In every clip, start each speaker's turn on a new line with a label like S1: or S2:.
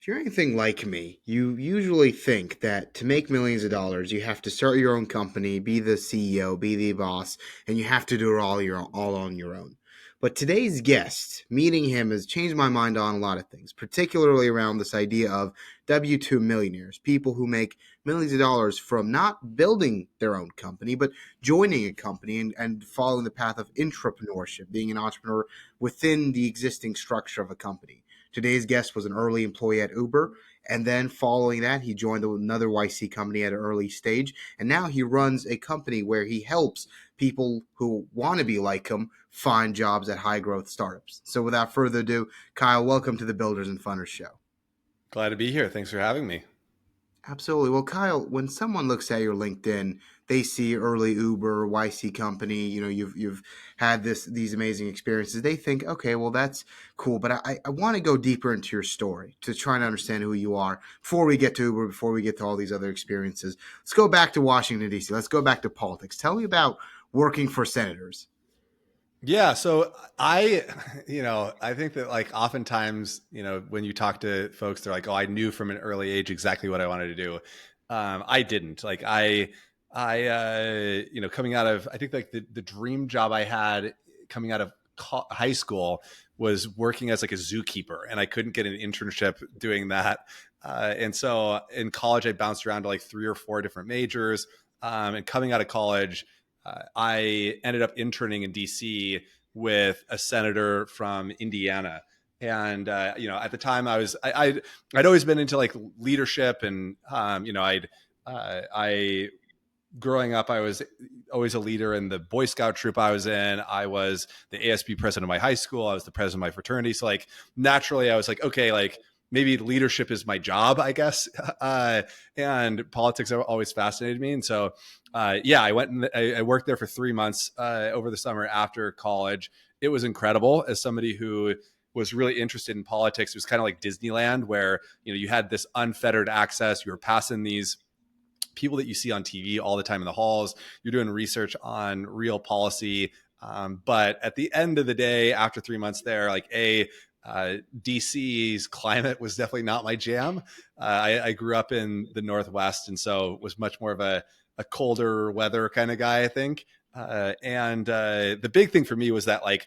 S1: If you're anything like me, you usually think that to make millions of dollars, you have to start your own company, be the CEO, be the boss, and you have to do it all on your own. But today's guest, meeting him, has changed my mind on a lot of things, particularly around this idea of W 2 millionaires, people who make millions of dollars from not building their own company, but joining a company and following the path of entrepreneurship, being an entrepreneur within the existing structure of a company. Today's guest was an early employee at Uber. And then following that, he joined another YC company at an early stage. And now he runs a company where he helps people who want to be like him find jobs at high growth startups. So without further ado, Kyle, welcome to the Builders and Funners Show.
S2: Glad to be here. Thanks for having me.
S1: Absolutely. Well, Kyle, when someone looks at your LinkedIn, they see early Uber, YC company, you've had these amazing experiences. They think, okay, well, that's cool. But I want to go deeper into your story to try and understand who you are before we get to Uber, before we get to all these other experiences. Let's go back to Washington, D.C. Let's go back to politics. Tell me about working for senators.
S2: Yeah, so I think that like oftentimes, when you talk to folks, they're like, "Oh, I knew from an early age exactly what I wanted to do." I didn't. Coming out of, I think like the dream job I had coming out of high school was working as like a zookeeper, and I couldn't get an internship doing that. And so in college, I bounced around to like three or four different majors. And coming out of college, I ended up interning in DC with a senator from Indiana. And at the time, I'd always been into like leadership, and I growing up, I was always a leader in the Boy Scout troop I was in. I was the ASB president of my high school. I was the president of my fraternity. So like naturally, I was like, okay, like maybe leadership is my job, I guess. And politics always fascinated me. And so, I went and I worked there for 3 months over the summer after college. It was incredible as somebody who was really interested in politics. It was kind of like Disneyland, where you had this unfettered access. You were passing these people that you see on TV all the time in the halls. You're doing research on real policy. But at the end of the day, after 3 months there, DC's climate was definitely not my jam. I grew up in the Northwest, and so was much more of a colder weather kind of guy, I think. And the big thing for me was that, I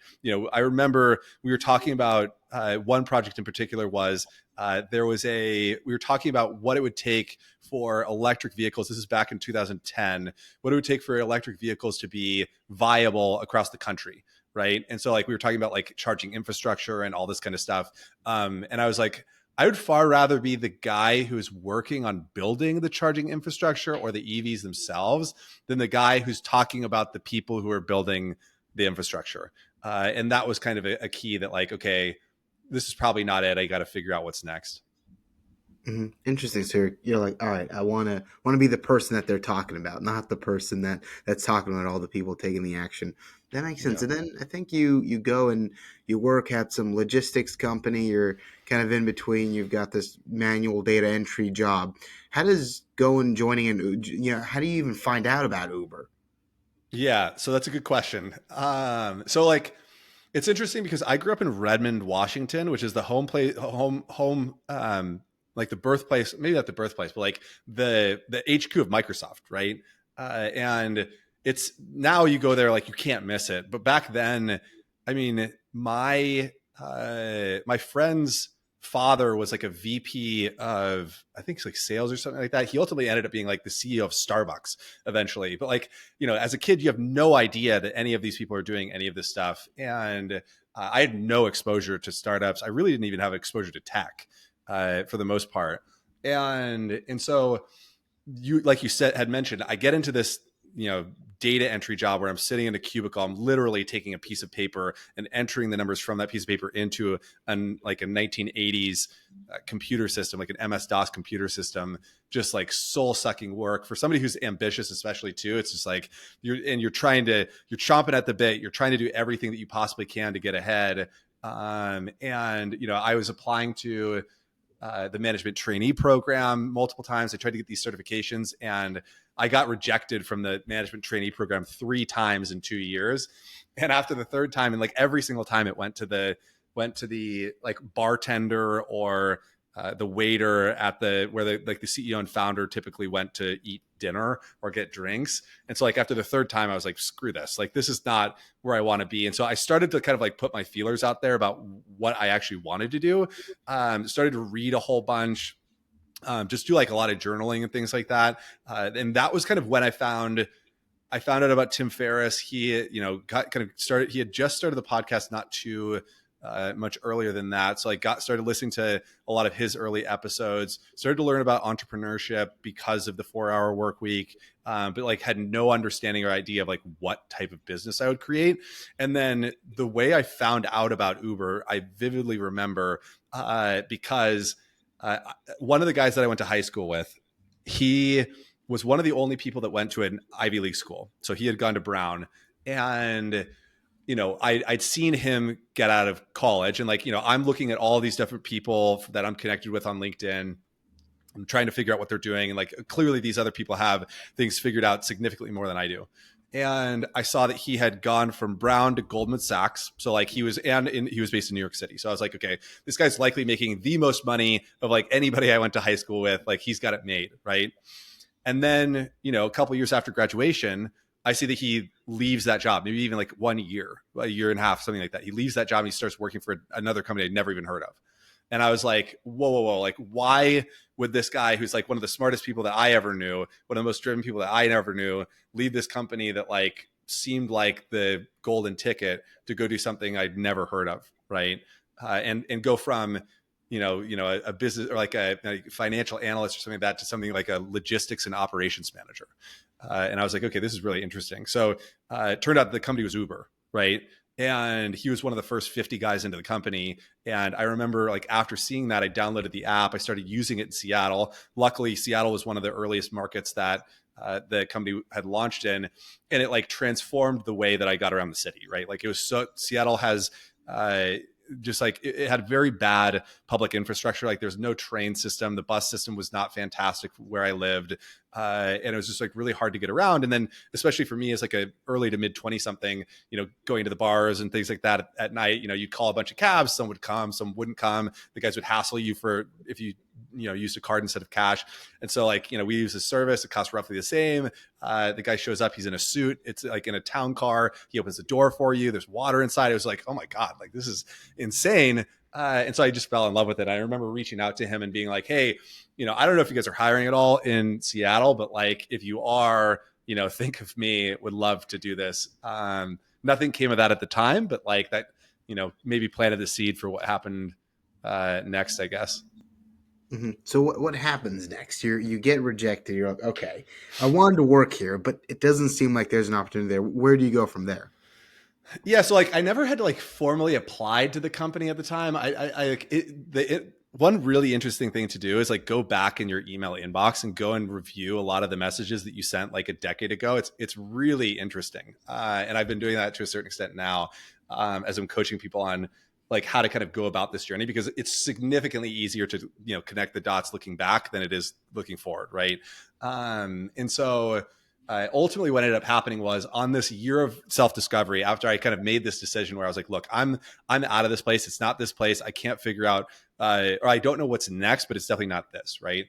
S2: remember we were talking about one project in particular was we were talking about what it would take for electric vehicles. This is back in 2010, what it would take for electric vehicles to be viable across the country. Right. And so like we were talking about like charging infrastructure and all this kind of stuff. And I was like, I would far rather be the guy who's working on building the charging infrastructure or the EVs themselves than the guy who's talking about the people who are building the infrastructure. And that was kind of a key that like, okay, this is probably not it. I got to figure out what's next.
S1: Mm-hmm. Interesting. So you're like, all right, I want to be the person that they're talking about, not the person that's talking about all the people taking the action. That makes sense.
S2: Yeah.
S1: And then I think you go and you work at some logistics company. You're kind of in between. You've got this manual data entry job. How does going joining an how do you even find out about Uber?
S2: Yeah. So that's a good question. So like, it's interesting because I grew up in Redmond, Washington, which is the like the birthplace, maybe not the birthplace, but like the HQ of Microsoft, right? And it's now you go there, like you can't miss it. But back then, I mean, my friend's father was like a VP of, I think it's like sales or something like that. He ultimately ended up being like the CEO of Starbucks eventually. But like, as a kid, you have no idea that any of these people are doing any of this stuff. And I had no exposure to startups. I really didn't even have exposure to tech for the most part. And so you, like you said, had mentioned, I get into this, data entry job where I'm sitting in a cubicle. I'm literally taking a piece of paper and entering the numbers from that piece of paper into like a 1980s computer system, like an MS-DOS computer system, just like soul sucking work for somebody who's ambitious, especially too. It's just like you're chomping at the bit. You're trying to do everything that you possibly can to get ahead. I was applying to the management trainee program multiple times. I tried to get these certifications, and I got rejected from the management trainee program 3 times in 2 years. And after the third time, and like every single time, it went to the like bartender or the waiter at the where the CEO and founder typically went to eat dinner or get drinks. And so like after the third time, I was like, screw this. Like this is not where I want to be. And so I started to kind of like put my feelers out there about what I actually wanted to do. Started to read a whole bunch, just do like a lot of journaling and things like that. And that was kind of when I found out about Tim Ferriss. He, got kind of started. He had just started the podcast not too much earlier than that. So I started listening to a lot of his early episodes. Started to learn about entrepreneurship because of the 4-hour work week, but like had no understanding or idea of like what type of business I would create. And then the way I found out about Uber, I vividly remember because one of the guys that I went to high school with, he was one of the only people that went to an Ivy League school. So he had gone to Brown, and I'd seen him get out of college, and like I'm looking at all these different people that I'm connected with on LinkedIn. I'm trying to figure out what they're doing, and like clearly these other people have things figured out significantly more than I do. And I saw that he had gone from Brown to Goldman Sachs. So like he was based in New York City. So I was like, okay, this guy's likely making the most money of like anybody I went to high school with. Like he's got it made, right? And then, a couple years after graduation, I see that he leaves that job, maybe even like 1 year, a year and a half, something like that. He leaves that job and he starts working for another company I'd never even heard of. And I was like, whoa, whoa, whoa. Like, why would this guy who's like one of the smartest people that I ever knew, one of the most driven people that I never knew, leave this company that like seemed like the golden ticket to go do something I'd never heard of, right? And go from a business or like a financial analyst or something like that to something like a logistics and operations manager. And I was like, okay, this is really interesting. So it turned out the company was Uber, right? And he was one of the first 50 guys into the company. And I remember like after seeing that, I downloaded the app. I started using it in Seattle. Luckily, Seattle was one of the earliest markets that the company had launched in, and it like transformed the way that I got around the city, right? Like Seattle has just like it had very bad public infrastructure. Like there's no train system. The bus system was not fantastic where I lived. And it was just like really hard to get around. And then especially for me as like a early to mid 20 something, going to the bars and things like that at night, you'd call a bunch of cabs, some would come, some wouldn't come. The guys would hassle you for if you used a card instead of cash. And so like, we use this service. It costs roughly the same. The guy shows up, he's in a suit. It's like in a town car. He opens the door for you. There's water inside. It was like, oh my God, like this is insane. And so I just fell in love with it. I remember reaching out to him and being like, hey, I don't know if you guys are hiring at all in Seattle, but like, if you are, think of me, would love to do this. Nothing came of that at the time, but like that, maybe planted the seed for what happened next, I guess.
S1: Mm-hmm. So what happens next? You get rejected. You're like, okay, I wanted to work here, but it doesn't seem like there's an opportunity there. Where do you go from there?
S2: Yeah, so like I never had to like formally apply to the company at the time. One really interesting thing to do is like go back in your email inbox and go and review a lot of the messages that you sent like a decade ago. It's really interesting, and I've been doing that to a certain extent now as I'm coaching people on like how to kind of go about this journey, because it's significantly easier to connect the dots looking back than it is looking forward, right? And so ultimately what ended up happening was on this year of self-discovery, after I kind of made this decision where I was like, look, I'm out of this place. It's not this place. I can't figure out, or I don't know what's next, but it's definitely not this, right?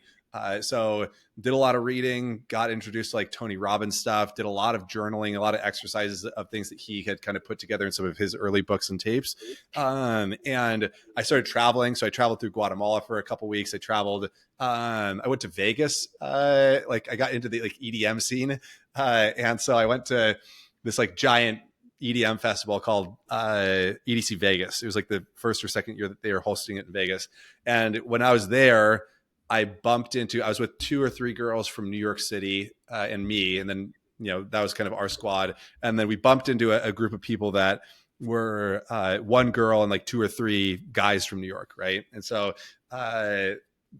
S2: So did a lot of reading, got introduced to like Tony Robbins stuff, did a lot of journaling, a lot of exercises of things that he had kind of put together in some of his early books and tapes. And I started traveling. So I traveled through Guatemala for a couple weeks. I went to Vegas. Like I got into the like EDM scene. And so I went to this like giant EDM festival called EDC Vegas. It was like the first or second year that they were hosting it in Vegas. And when I was there, I was with 2 or 3 girls from New York City and me. And then, that was kind of our squad. And then we bumped into a group of people that were one girl and like 2 or 3 guys from New York. Right. And so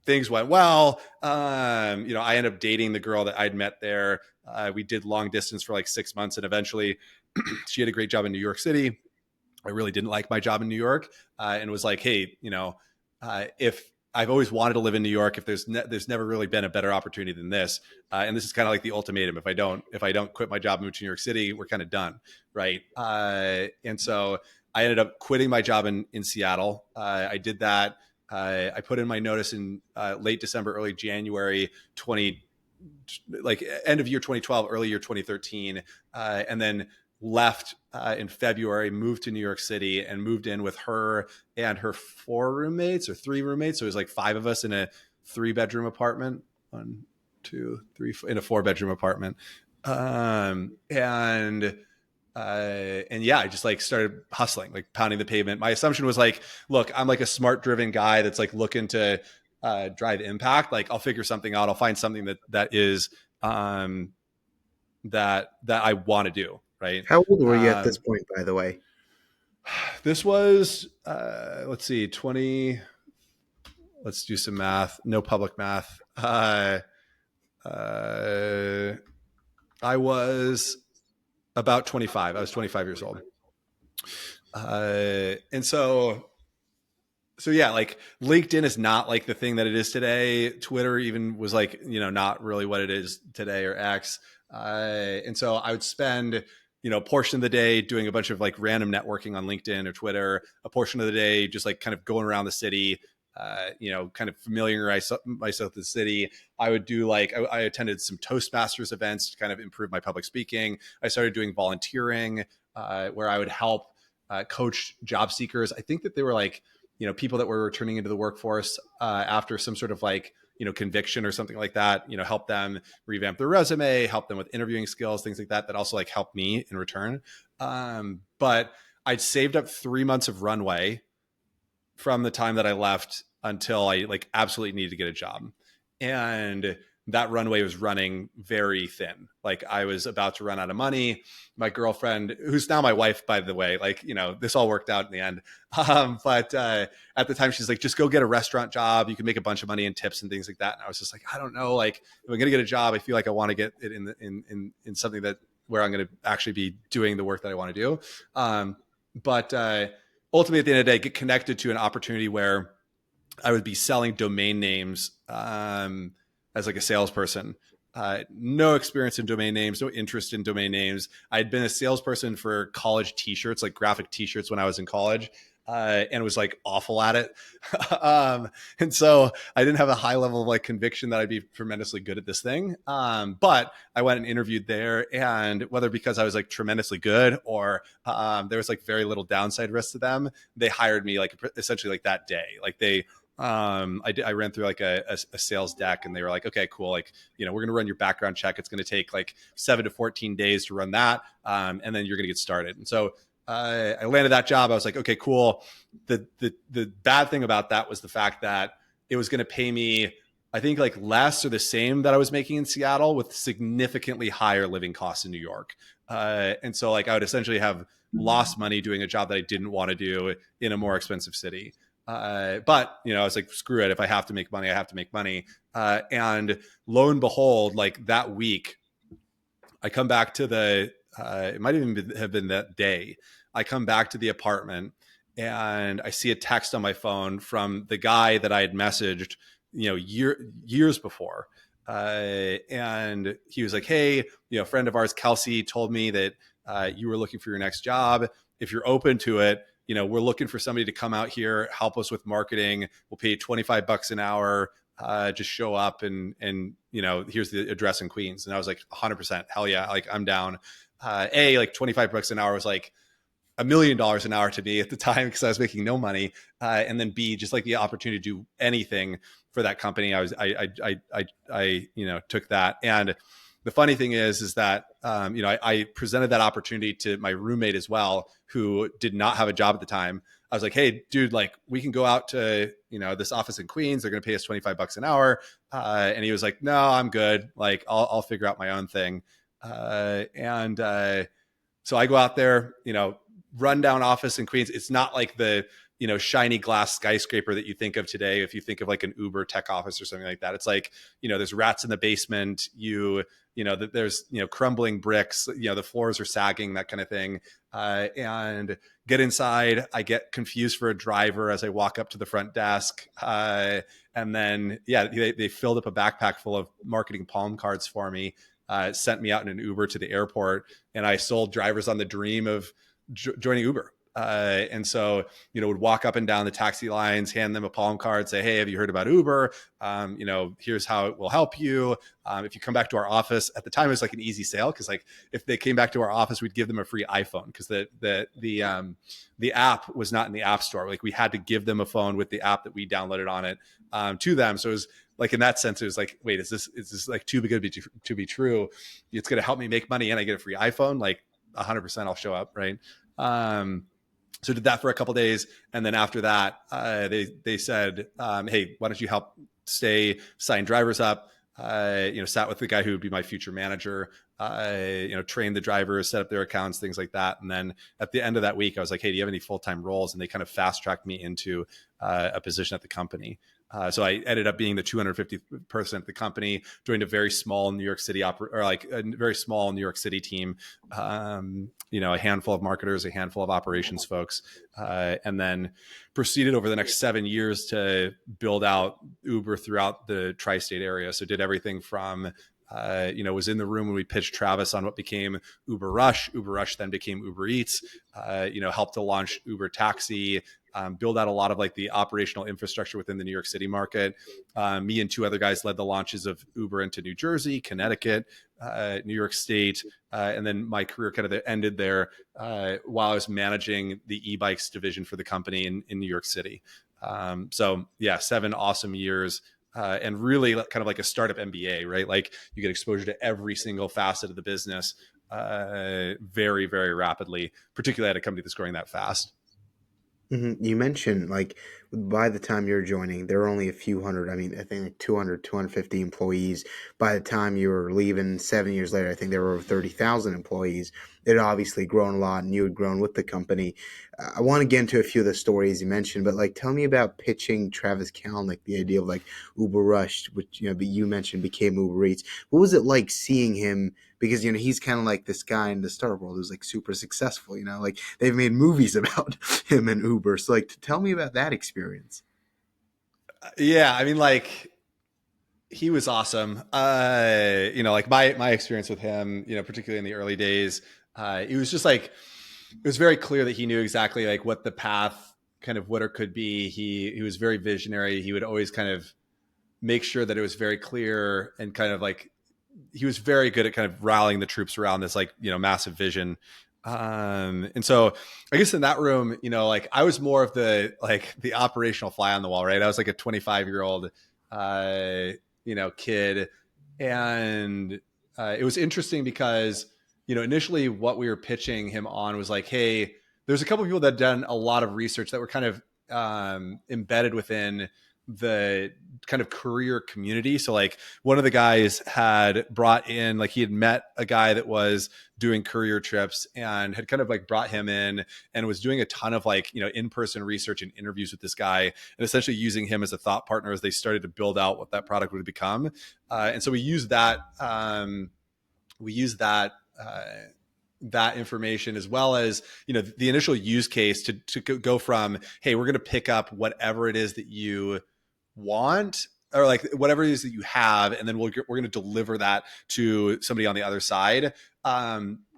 S2: things went well. I ended up dating the girl that I'd met there. We did long distance for like 6 months, and eventually she had a great job in New York City. I really didn't like my job in New York, and was like, hey, if I've always wanted to live in New York, if there's never really been a better opportunity than this, and this is kind of like the ultimatum. If I don't quit my job and move to New York City, we're kind of done, right? And so I ended up quitting my job in Seattle. I did that. I put in my notice in late December, early January 20, like end of year 2012, early year 2013, and then left in February, moved to New York City, and moved in with her and her four roommates or three roommates. So it was like five of us in a 3-bedroom apartment. One, two, three, in a 4-bedroom apartment. And yeah, I just like started hustling, like pounding the pavement. My assumption was like, look, I'm like a smart driven guy that's like looking to drive impact. Like I'll figure something out. I'll find something that is that I want to do. Right.
S1: How old were you at this
S2: Um,
S1: point, by the way?
S2: this was let's see, 20. Let's do some math. No public math. Uh, I was about 25. I was 25 years old. And so yeah, like LinkedIn is not like the thing that it is today. Twitter even was like, not really what it is today, or X. And so I would spend, a portion of the day doing a bunch of like random networking on LinkedIn or Twitter, a portion of the day just like kind of going around the city, kind of familiarize myself with the city. I would do like, I attended some Toastmasters events to kind of improve my public speaking. I started doing volunteering, where I would help coach job seekers. I think that they were like, people that were returning into the workforce after some sort of like, conviction or something like that, help them revamp their resume, help them with interviewing skills, things like that, that also like helped me in return. But I'd saved up 3 months of runway from the time that I left until I like absolutely needed to get a job. And that runway was running very thin. Like I was about to run out of money. My girlfriend, who's now my wife, by the way, like, this all worked out in the end. But at the time she's like, just go get a restaurant job. You can make a bunch of money in tips and things like that. And I was just like, I don't know. Like if I'm going to get a job, I feel like I want to get it in something that where I'm going to actually be doing the work that I want to do. But ultimately at the end of the day, get connected to an opportunity where I would be selling domain names as like a salesperson. No experience in domain names, no interest in domain names. I'd been a salesperson for college t-shirts, like graphic t-shirts when I was in college. And was like awful at it. And so I didn't have a high level of like conviction that I'd be tremendously good at this thing. But I went and interviewed there, and whether because I was like tremendously good or there was like very little downside risk to them, they hired me like essentially like that day. Like I ran through like a sales deck, and they were like, okay, cool. Like, we're going to run your background check. It's going to take like 7 to 14 days to run that. And then you're going to get started. And so I landed that job. I was like, okay, cool. The bad thing about that was the fact that it was going to pay me, I think like less or the same that I was making in Seattle, with significantly higher living costs in New York. And so like I would essentially have lost money doing a job that I didn't want to do in a more expensive city. But I was like, screw it. If I have to make money, I have to make money. And lo and behold, like that week, I come back to it might even have been that day. I come back to the apartment, and I see a text on my phone from the guy that I had messaged, years before. And he was like, hey, a friend of ours, Kelsey, told me that you were looking for your next job. If you're open to it, we're looking for somebody to come out here, help us with marketing. We'll pay you $25 an hour. Just show up and here's the address in Queens. And I was like, 100%, hell yeah. Like I'm down. Like $25 an hour was like $1 million an hour to me at the time, because I was making no money. And then B, just like the opportunity to do anything for that company. I took that. And the funny thing is that, I presented that opportunity to my roommate as well, who did not have a job at the time. I was like, hey, dude, like we can go out to, this office in Queens. They're going to pay us $25 an hour. And he was like, no, I'm good. Like I'll figure out my own thing. So I go out there, rundown office in Queens. It's not like the, shiny glass skyscraper that you think of today. If you think of like an Uber tech office or something like that, it's like, there's rats in the basement. There's, crumbling bricks, the floors are sagging, that kind of thing. And get inside. I get confused for a driver as I walk up to the front desk. And then, they filled up a backpack full of marketing palm cards for me, sent me out in an Uber to the airport. And I sold drivers on the dream of joining Uber. And so, would walk up and down the taxi lines, hand them a palm card, say, "Hey, have you heard about Uber? Here's how it will help you. If you come back to our office." At the time, it was like an easy sale because, like, if they came back to our office, we'd give them a free iPhone because the app was not in the app store. Like, we had to give them a phone with the app that we downloaded on it to them. So it was like, in that sense, it was like, wait, is this like too good to be true? It's going to help me make money and I get a free iPhone. Like, 100% I'll show up, right? So did that for a couple of days, and then after that, they said, "Hey, why don't you help sign drivers up?" Sat with the guy who would be my future manager. Train the drivers, set up their accounts, things like that. And then at the end of that week, I was like, "Hey, do you have any full-time roles?" And they kind of fast tracked me into a position at the company. So I ended up being the 250th person at the company, joined a very small New York City a very small New York City team. A handful of marketers, a handful of operations folks, and then proceeded over the next 7 years to build out Uber throughout the tri-state area. So did everything from was in the room when we pitched Travis on what became Uber Rush. Uber Rush then became Uber Eats. Helped to launch Uber Taxi, build out a lot of like the operational infrastructure within the New York City market. Me and two other guys led the launches of Uber into New Jersey, Connecticut, New York State, and then my career kind of ended there while I was managing the e-bikes division for the company in New York City. So yeah, 7 awesome years. And really kind of like a startup MBA, right? Like, you get exposure to every single facet of the business very, very rapidly, particularly at a company that's growing that fast.
S1: You mentioned, like, by the time you're joining, there were only a few hundred. I mean, I think like 200, 250 employees. By the time you were leaving 7 years later, I think there were over 30,000 employees. It had obviously grown a lot, and you had grown with the company. I want to get into a few of the stories you mentioned, but like, tell me about pitching Travis Kalanick, the idea of like Uber Rush, which you mentioned became Uber Eats. What was it like seeing him? Because he's kind of like this guy in the startup world who's like super successful. Like they've made movies about him and Uber. So like, tell me about that experience.
S2: Yeah, I mean, like, he was awesome. Like my experience with him, particularly in the early days, it was just like, it was very clear that he knew exactly like what the path kind of would or could be. He was very visionary. He would always kind of make sure that it was very clear, and kind of like, he was very good at kind of rallying the troops around this like, massive vision. And so I guess in that room, like, I was more of the operational fly on the wall, right? I was like a 25-year-old, kid. And it was interesting because, initially what we were pitching him on was like, hey, there's a couple of people that had done a lot of research that were kind of embedded within the kind of career community. So like, one of the guys had brought in, like, he had met a guy that was doing career trips and had kind of like brought him in and was doing a ton of like, in-person research and interviews with this guy, and essentially using him as a thought partner as they started to build out what that product would become. And so we used that, we use that that information, as well as the initial use case to go from, hey, we're going to pick up whatever it is that you want, or like whatever it is that you have, and then we're going to deliver that to somebody on the other side.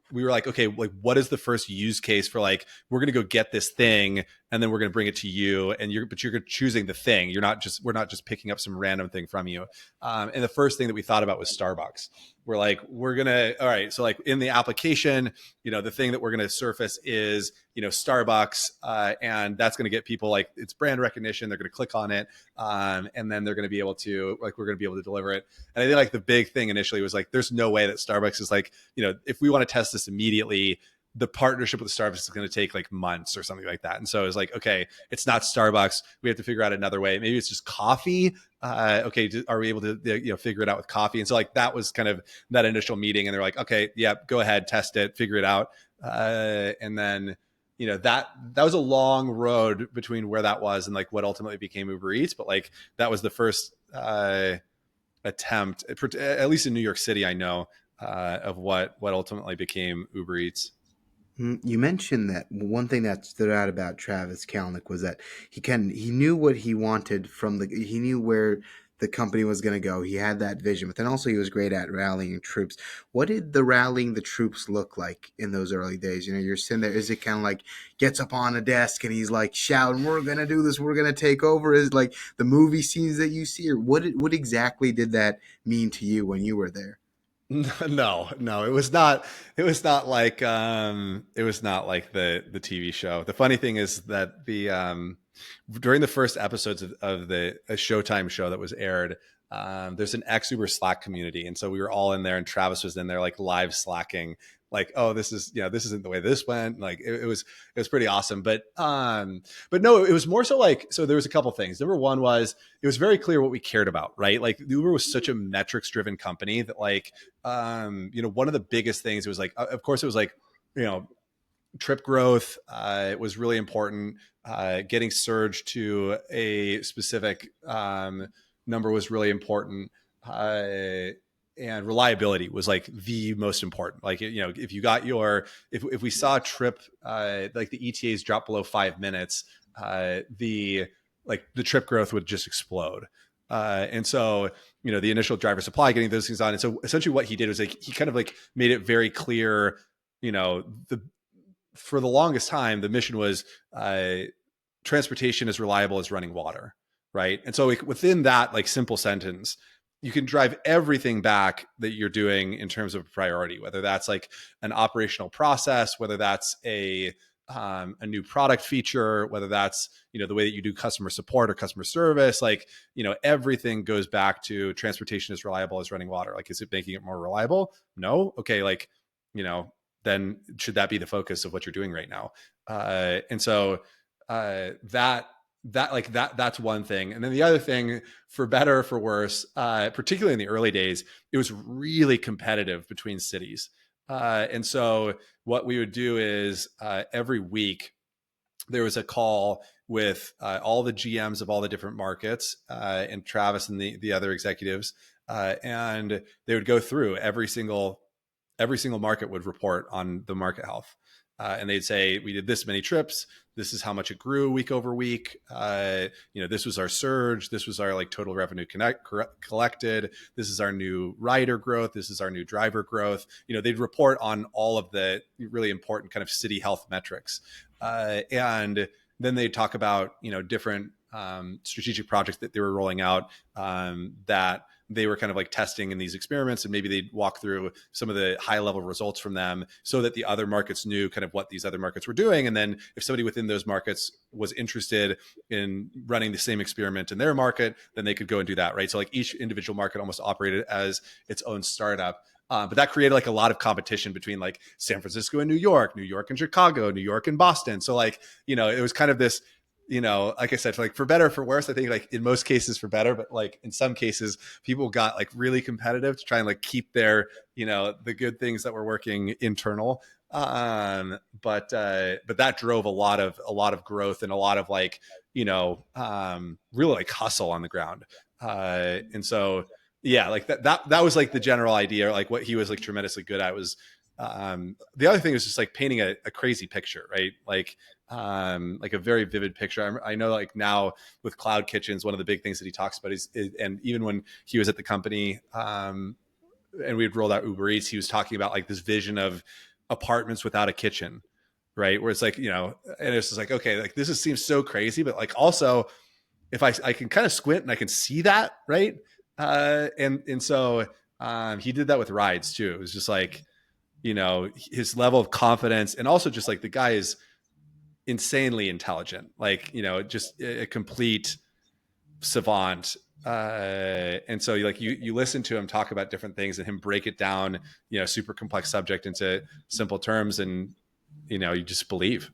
S2: We were like, okay, like, what is the first use case for, like, we're going to go get this thing and then we're going to bring it to you, and you're choosing the thing. We're not just picking up some random thing from you. And the first thing that we thought about was Starbucks. We're like, all right, so like, in the application, the thing that we're going to surface is, Starbucks, and that's going to get people, like, it's brand recognition. They're going to click on it, and then they're going to be able to, like, we're going to be able to deliver it. And I think like the big thing initially was like, there's no way that Starbucks is like, if we want to test this immediately, the partnership with Starbucks is going to take like months or something like that. And so it was like, okay, it's not Starbucks. We have to figure out another way. Maybe it's just coffee. Okay, are we able to figure it out with coffee? And so like, that was kind of that initial meeting, and they're like, okay, yeah, go ahead, test it, figure it out. And then that was a long road between where that was and like what ultimately became Uber Eats. But like, that was the first attempt, at least in New York City, I know, of what ultimately became Uber Eats.
S1: You mentioned that one thing that stood out about Travis Kalanick was that he knew what he wanted from he knew where the company was going to go. He had that vision, but then also he was great at rallying troops. What did the rallying the troops look like in those early days? You know, you're sitting there. Is it kind of like gets up on a desk and he's like shouting, "We're going to do this. We're going to take over"? Is it like the movie scenes that you see, or what exactly did that mean to you when you were there?
S2: No, it was not. It was not like the TV show. The funny thing is that the during the first episodes of the a Showtime show that was aired, there's an ex Uber Slack community, and so we were all in there, and Travis was in there like live slacking, like, oh, this is, this isn't the way this went. Like it was pretty awesome. But no, it was more so like, so there was a couple things. Number one was it was very clear what we cared about, right? Like Uber was such a metrics driven company that like, one of the biggest things, it was like, of course it was like, you know, trip growth. It was really important. Getting surge to a specific number was really important. And reliability was like the most important. Like, if you got if we saw a trip, like the ETAs drop below 5 minutes, the trip growth would just explode. And so, the initial driver supply, getting those things on. And so essentially what he did was like, he kind of like made it very clear, the for the longest time, the mission was transportation as reliable as running water, right? And so within that like simple sentence, you can drive everything back that you're doing in terms of priority, whether that's like an operational process, whether that's a new product feature, whether that's the way that you do customer support or customer service. Like, everything goes back to transportation as reliable as running water. Like, is it making it more reliable? No. Okay, like, then should that be the focus of what you're doing right now? And so that's one thing. And then the other thing, for better or for worse, particularly in the early days, it was really competitive between cities. And so what we would do is every week there was a call with all the GMs of all the different markets, and Travis and the other executives, and they would go through every single market would report on the market health. And they'd say, we did this many trips. This is how much it grew week over week. This was our surge. This was our like total revenue collected. This is our new rider growth. This is our new driver growth. They'd report on all of the really important kind of city health metrics. And then they'd talk about, different strategic projects that they were rolling out, that they were kind of like testing in these experiments, and maybe they'd walk through some of the high level results from them so that the other markets knew kind of what these other markets were doing. And then if somebody within those markets was interested in running the same experiment in their market, then they could go and do that, right? So like each individual market almost operated as its own startup. But that created like a lot of competition between like San Francisco and New York and Chicago, New York and Boston. So like, it was kind of this, like I said, like for better or for worse, I think like in most cases for better, but like in some cases people got like really competitive to try and like keep their, the good things that were working internal. But that drove a lot of growth and a lot of like, really like hustle on the ground. And so, yeah, like that was like the general idea. Like what he was like tremendously good at was, the other thing was just like painting a crazy picture, right? Like a very vivid picture. I know like now with cloud kitchens, one of the big things that he talks about is and even when he was at the company, and we had rolled out Uber Eats, he was talking about like this vision of apartments without a kitchen, right? Where it's like, and it's just like, okay, like seems so crazy, but like also if I can kind of squint and I can see that, right? And so he did that with rides too. It was just like, his level of confidence, and also just like the guy is insanely intelligent, like, just a complete savant. And so like you listen to him talk about different things and him break it down, super complex subject into simple terms, and you just believe.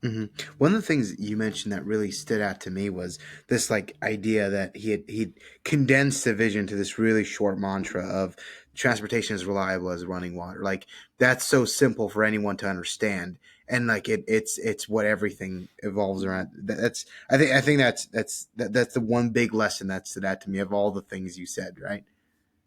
S1: Hmm. One of the things you mentioned that really stood out to me was this like idea that he condensed the vision to this really short mantra of transportation is reliable as running water. Like that's so simple for anyone to understand, and like it's what everything evolves around. That's I think that's the one big lesson that stood out to me of all the things you said. Right.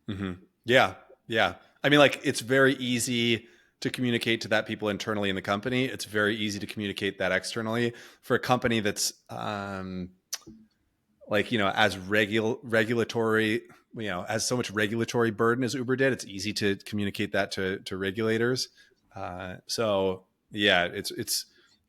S2: Mm-hmm. Yeah. Yeah. I mean, like it's very easy to communicate to that people internally in the company. It's very easy to communicate that externally for a company that's, like, as regulatory, as so much regulatory burden as Uber did, it's easy to communicate that to regulators. So yeah, it's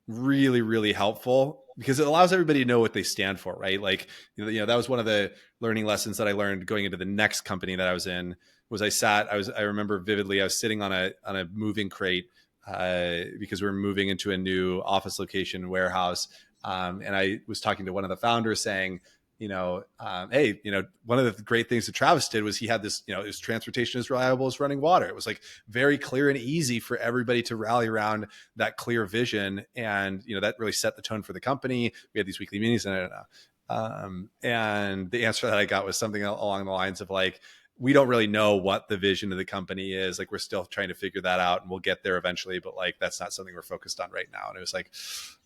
S2: really, really helpful because it allows everybody to know what they stand for, right? Like, that was one of the learning lessons that I learned going into the next company that I was in. Was I remember vividly, I was sitting on a moving crate, because we were moving into a new office location warehouse. And I was talking to one of the founders saying, hey, one of the great things that Travis did was he had this, his transportation as reliable as running water. It was like very clear and easy for everybody to rally around that clear vision. And, that really set the tone for the company. We had these weekly meetings and I don't know. And the answer that I got was something along the lines of like, we don't really know what the vision of the company is. Like, we're still trying to figure that out and we'll get there eventually, but like, that's not something we're focused on right now. And it was like,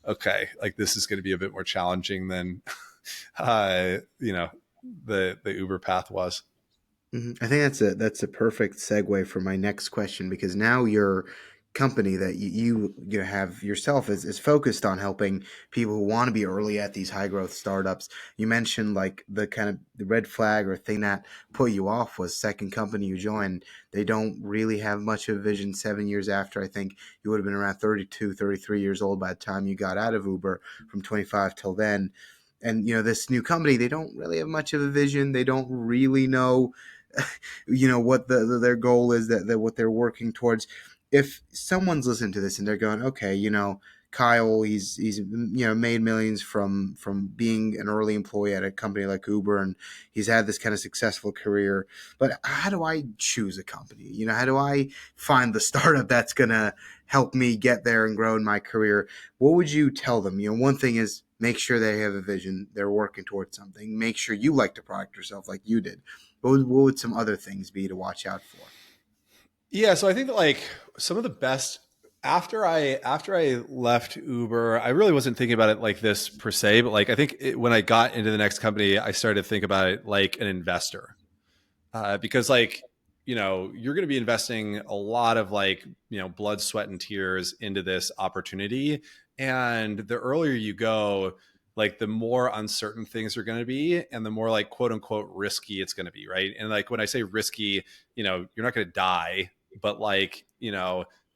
S2: okay, like this is going to be a bit more challenging than, you know, the Uber path was.
S1: I think that's a perfect segue for my next question, because now your company that you have yourself is focused on helping people who want to be early at these high growth startups. You mentioned like the kind of the red flag or thing that put you off was second company you joined. They don't really have much of a vision 7 years after. I think you would have been around 32, 33 years old by the time you got out of Uber from 25 till then. And this new company, they don't really have much of a vision. They don't really know what their goal is, that what they're working towards. If someone's listening to this and they're going, okay, Kyle, he's made millions from being an early employee at a company like Uber, and he's had this kind of successful career, but how do I choose a company? How do I find the startup that's gonna help me get there and grow in my career? What would you tell them? One thing is, make sure they have a vision, they're working towards something. Make sure you like to product yourself like you did. What would some other things be to watch out for?
S2: Yeah, so I think that like some of the best after I left Uber, I really wasn't thinking about it like this per se, but like I think when I got into the next company, I started to think about it like an investor, because like you're going to be investing a lot of like blood, sweat, and tears into this opportunity, and the earlier you go, like the more uncertain things are going to be and the more like quote unquote risky it's going to be, right? And like when I say risky, you're not going to die, but like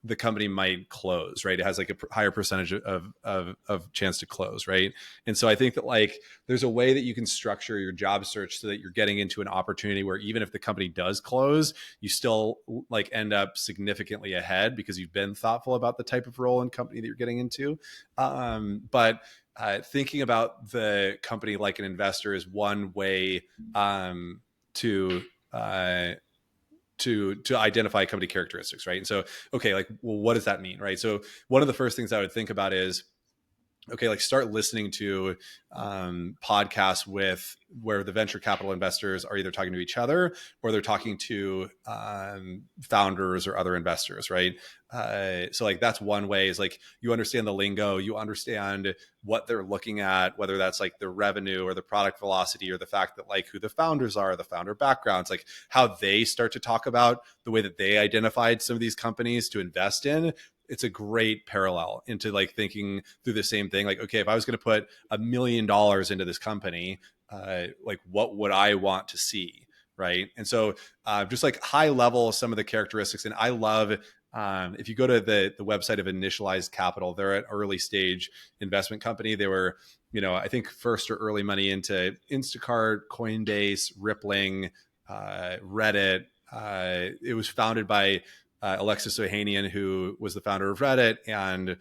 S2: the company might close, right? It has like a higher percentage of chance to close, right? And so I think that like there's a way that you can structure your job search so that you're getting into an opportunity where even if the company does close, you still like end up significantly ahead because you've been thoughtful about the type of role and company that you're getting into. But thinking about the company like an investor is one way, to uh, to identify company characteristics, right? And so, okay, like, well, what does that mean, right? So, one of the first things I would think about is, okay, like start listening to podcasts with where the venture capital investors are either talking to each other or they're talking to founders or other investors, right? So like that's one way, is like you understand the lingo, you understand what they're looking at, whether that's like the revenue or the product velocity or the fact that like who the founders are, the founder backgrounds, like how they start to talk about the way that they identified some of these companies to invest in. It's a great parallel into like thinking through the same thing. Like, okay, if I was going to put $1 million into this company, like what would I want to see? Right. And so just like high level, some of the characteristics. And I love, if you go to the website of Initialized Capital, they're an early stage investment company. They were, I think first or early money into Instacart, Coinbase, Rippling, Reddit. It was founded by Alexis Ohanian, who was the founder of Reddit, and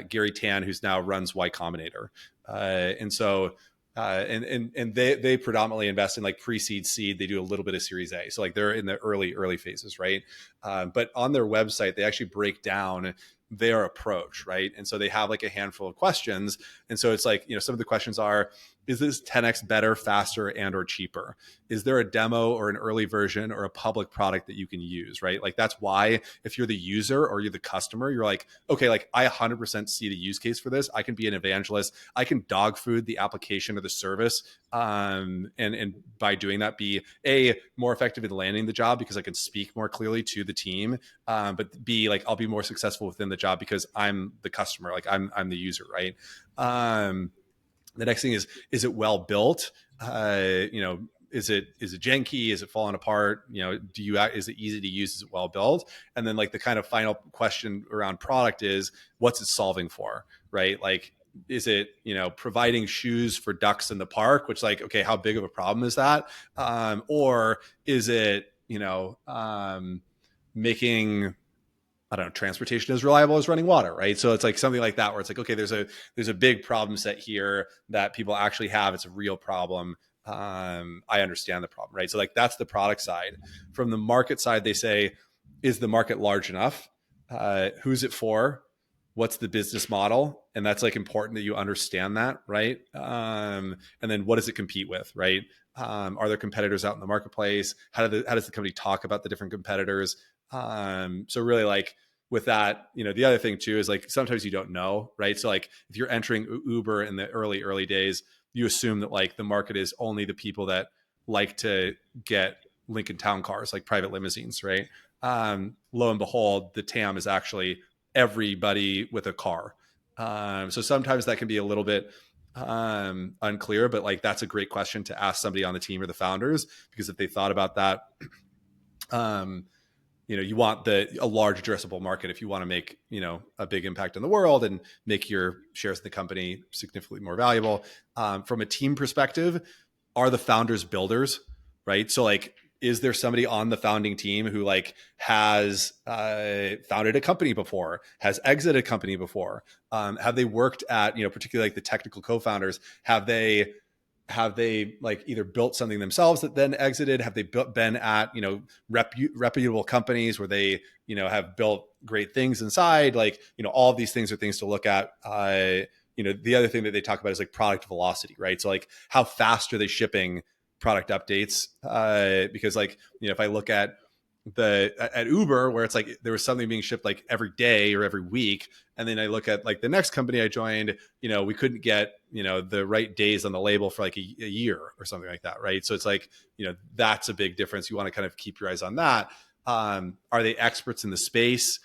S2: Gary Tan, who's now runs Y Combinator. And so, and they predominantly invest in like pre-seed, seed. They do a little bit of Series A, so like they're in the early phases, right? But on their website, they actually break down their approach, right? And so they have like a handful of questions, and so it's like some of the questions are: is this 10x better, faster, and or cheaper? Is there a demo or an early version or a public product that you can use, right? Like that's why if you're the user or you're the customer, you're like, okay, like I 100% see the use case for this. I can be an evangelist. I can dog food the application or the service, and by doing that be a more effective in landing the job because I can speak more clearly to the team, but b like I'll be more successful within the job because I'm the customer, like I'm the user, right? The next thing is it well built? Is it janky? Is it falling apart? Is it easy to use? Is it well built? And then like the kind of final question around product is, what's it solving for, right? Like, is it providing shoes for ducks in the park, which, like, okay, how big of a problem is that? Or is it making, I don't know, transportation as reliable as running water, right? So it's like something like that, where it's like, okay, there's a big problem set here that people actually have. It's a real problem. I understand the problem, right? So like that's the product side. From the market side, they say, is the market large enough? Who's it for? What's the business model? And that's like important that you understand that, right? And then what does it compete with, right? Are there competitors out in the marketplace? How does the company talk about the different competitors? So really, like, with that, the other thing too is like sometimes you don't know, right? So like if you're entering Uber in the early days, you assume that like the market is only the people that like to get Lincoln Town cars, like private limousines, right? Lo and behold, the TAM is actually everybody with a car. So sometimes that can be a little bit unclear, but like that's a great question to ask somebody on the team or the founders, because if they thought about that, um, you want a large addressable market if you want to make a big impact in the world and make your shares of the company significantly more valuable. From a team perspective, are the founders builders, right? So like, is there somebody on the founding team who like has founded a company before, has exited a company before? Have they worked at, particularly like the technical co-founders, have they like either built something themselves that then exited? Have they been at reputable companies where they have built great things inside? Like, all of these things are things to look at. The other thing that they talk about is like product velocity, right? So like, how fast are they shipping product updates? Because like, if I look at Uber, where it's like there was something being shipped like every day or every week, and then I look at like the next company I joined, we couldn't get the right days on the label for like a year or something like that, right? So it's like, that's a big difference. You want to kind of keep your eyes on that. Are they experts in the space?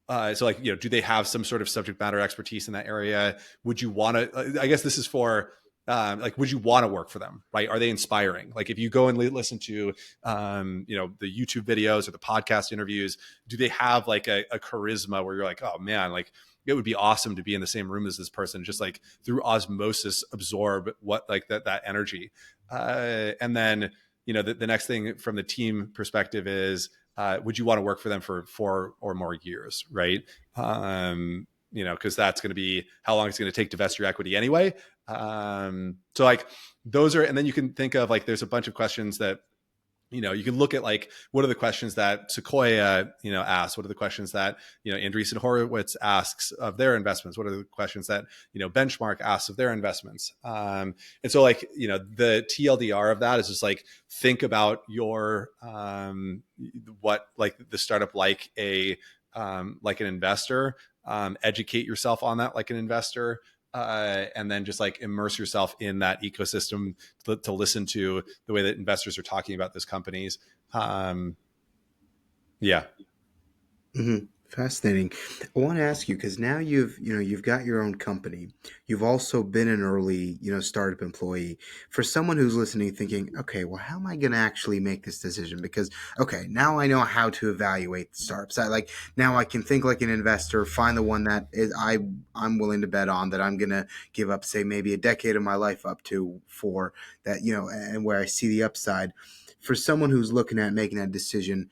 S2: So like, do they have some sort of subject matter expertise in that area? Would you want to, I guess this is for, like, would you want to work for them, right? Are they inspiring? Like, if you go and listen to, the YouTube videos or the podcast interviews, do they have like a charisma where you're like, oh man, like it would be awesome to be in the same room as this person, just like through osmosis, absorb what like that energy. And then, the next thing from the team perspective is, would you want to work for them for 4 or more years, right? Because that's going to be how long it's going to take to vest your equity anyway. So like those are, and then you can think of like, there's a bunch of questions that, you can look at like, what are the questions that Sequoia, asks? What are the questions that, Andreessen Horowitz asks of their investments? What are the questions that, Benchmark asks of their investments? And so like, the TLDR of that is just like, think about your, what like the startup, like like an investor, educate yourself on that like an investor, and then just like immerse yourself in that ecosystem to listen to the way that investors are talking about those companies. Yeah.
S1: Fascinating. I want to ask you because now you've got your own company. You've also been an early startup employee. For someone who's listening, thinking, okay, well, how am I going to actually make this decision? Because okay, now I know how to evaluate the startups. Now I can think like an investor, find the one that I'm willing to bet on, that I'm going to give up, say, maybe a decade of my life up to, for that, and where I see the upside. For someone who's looking at making that decision,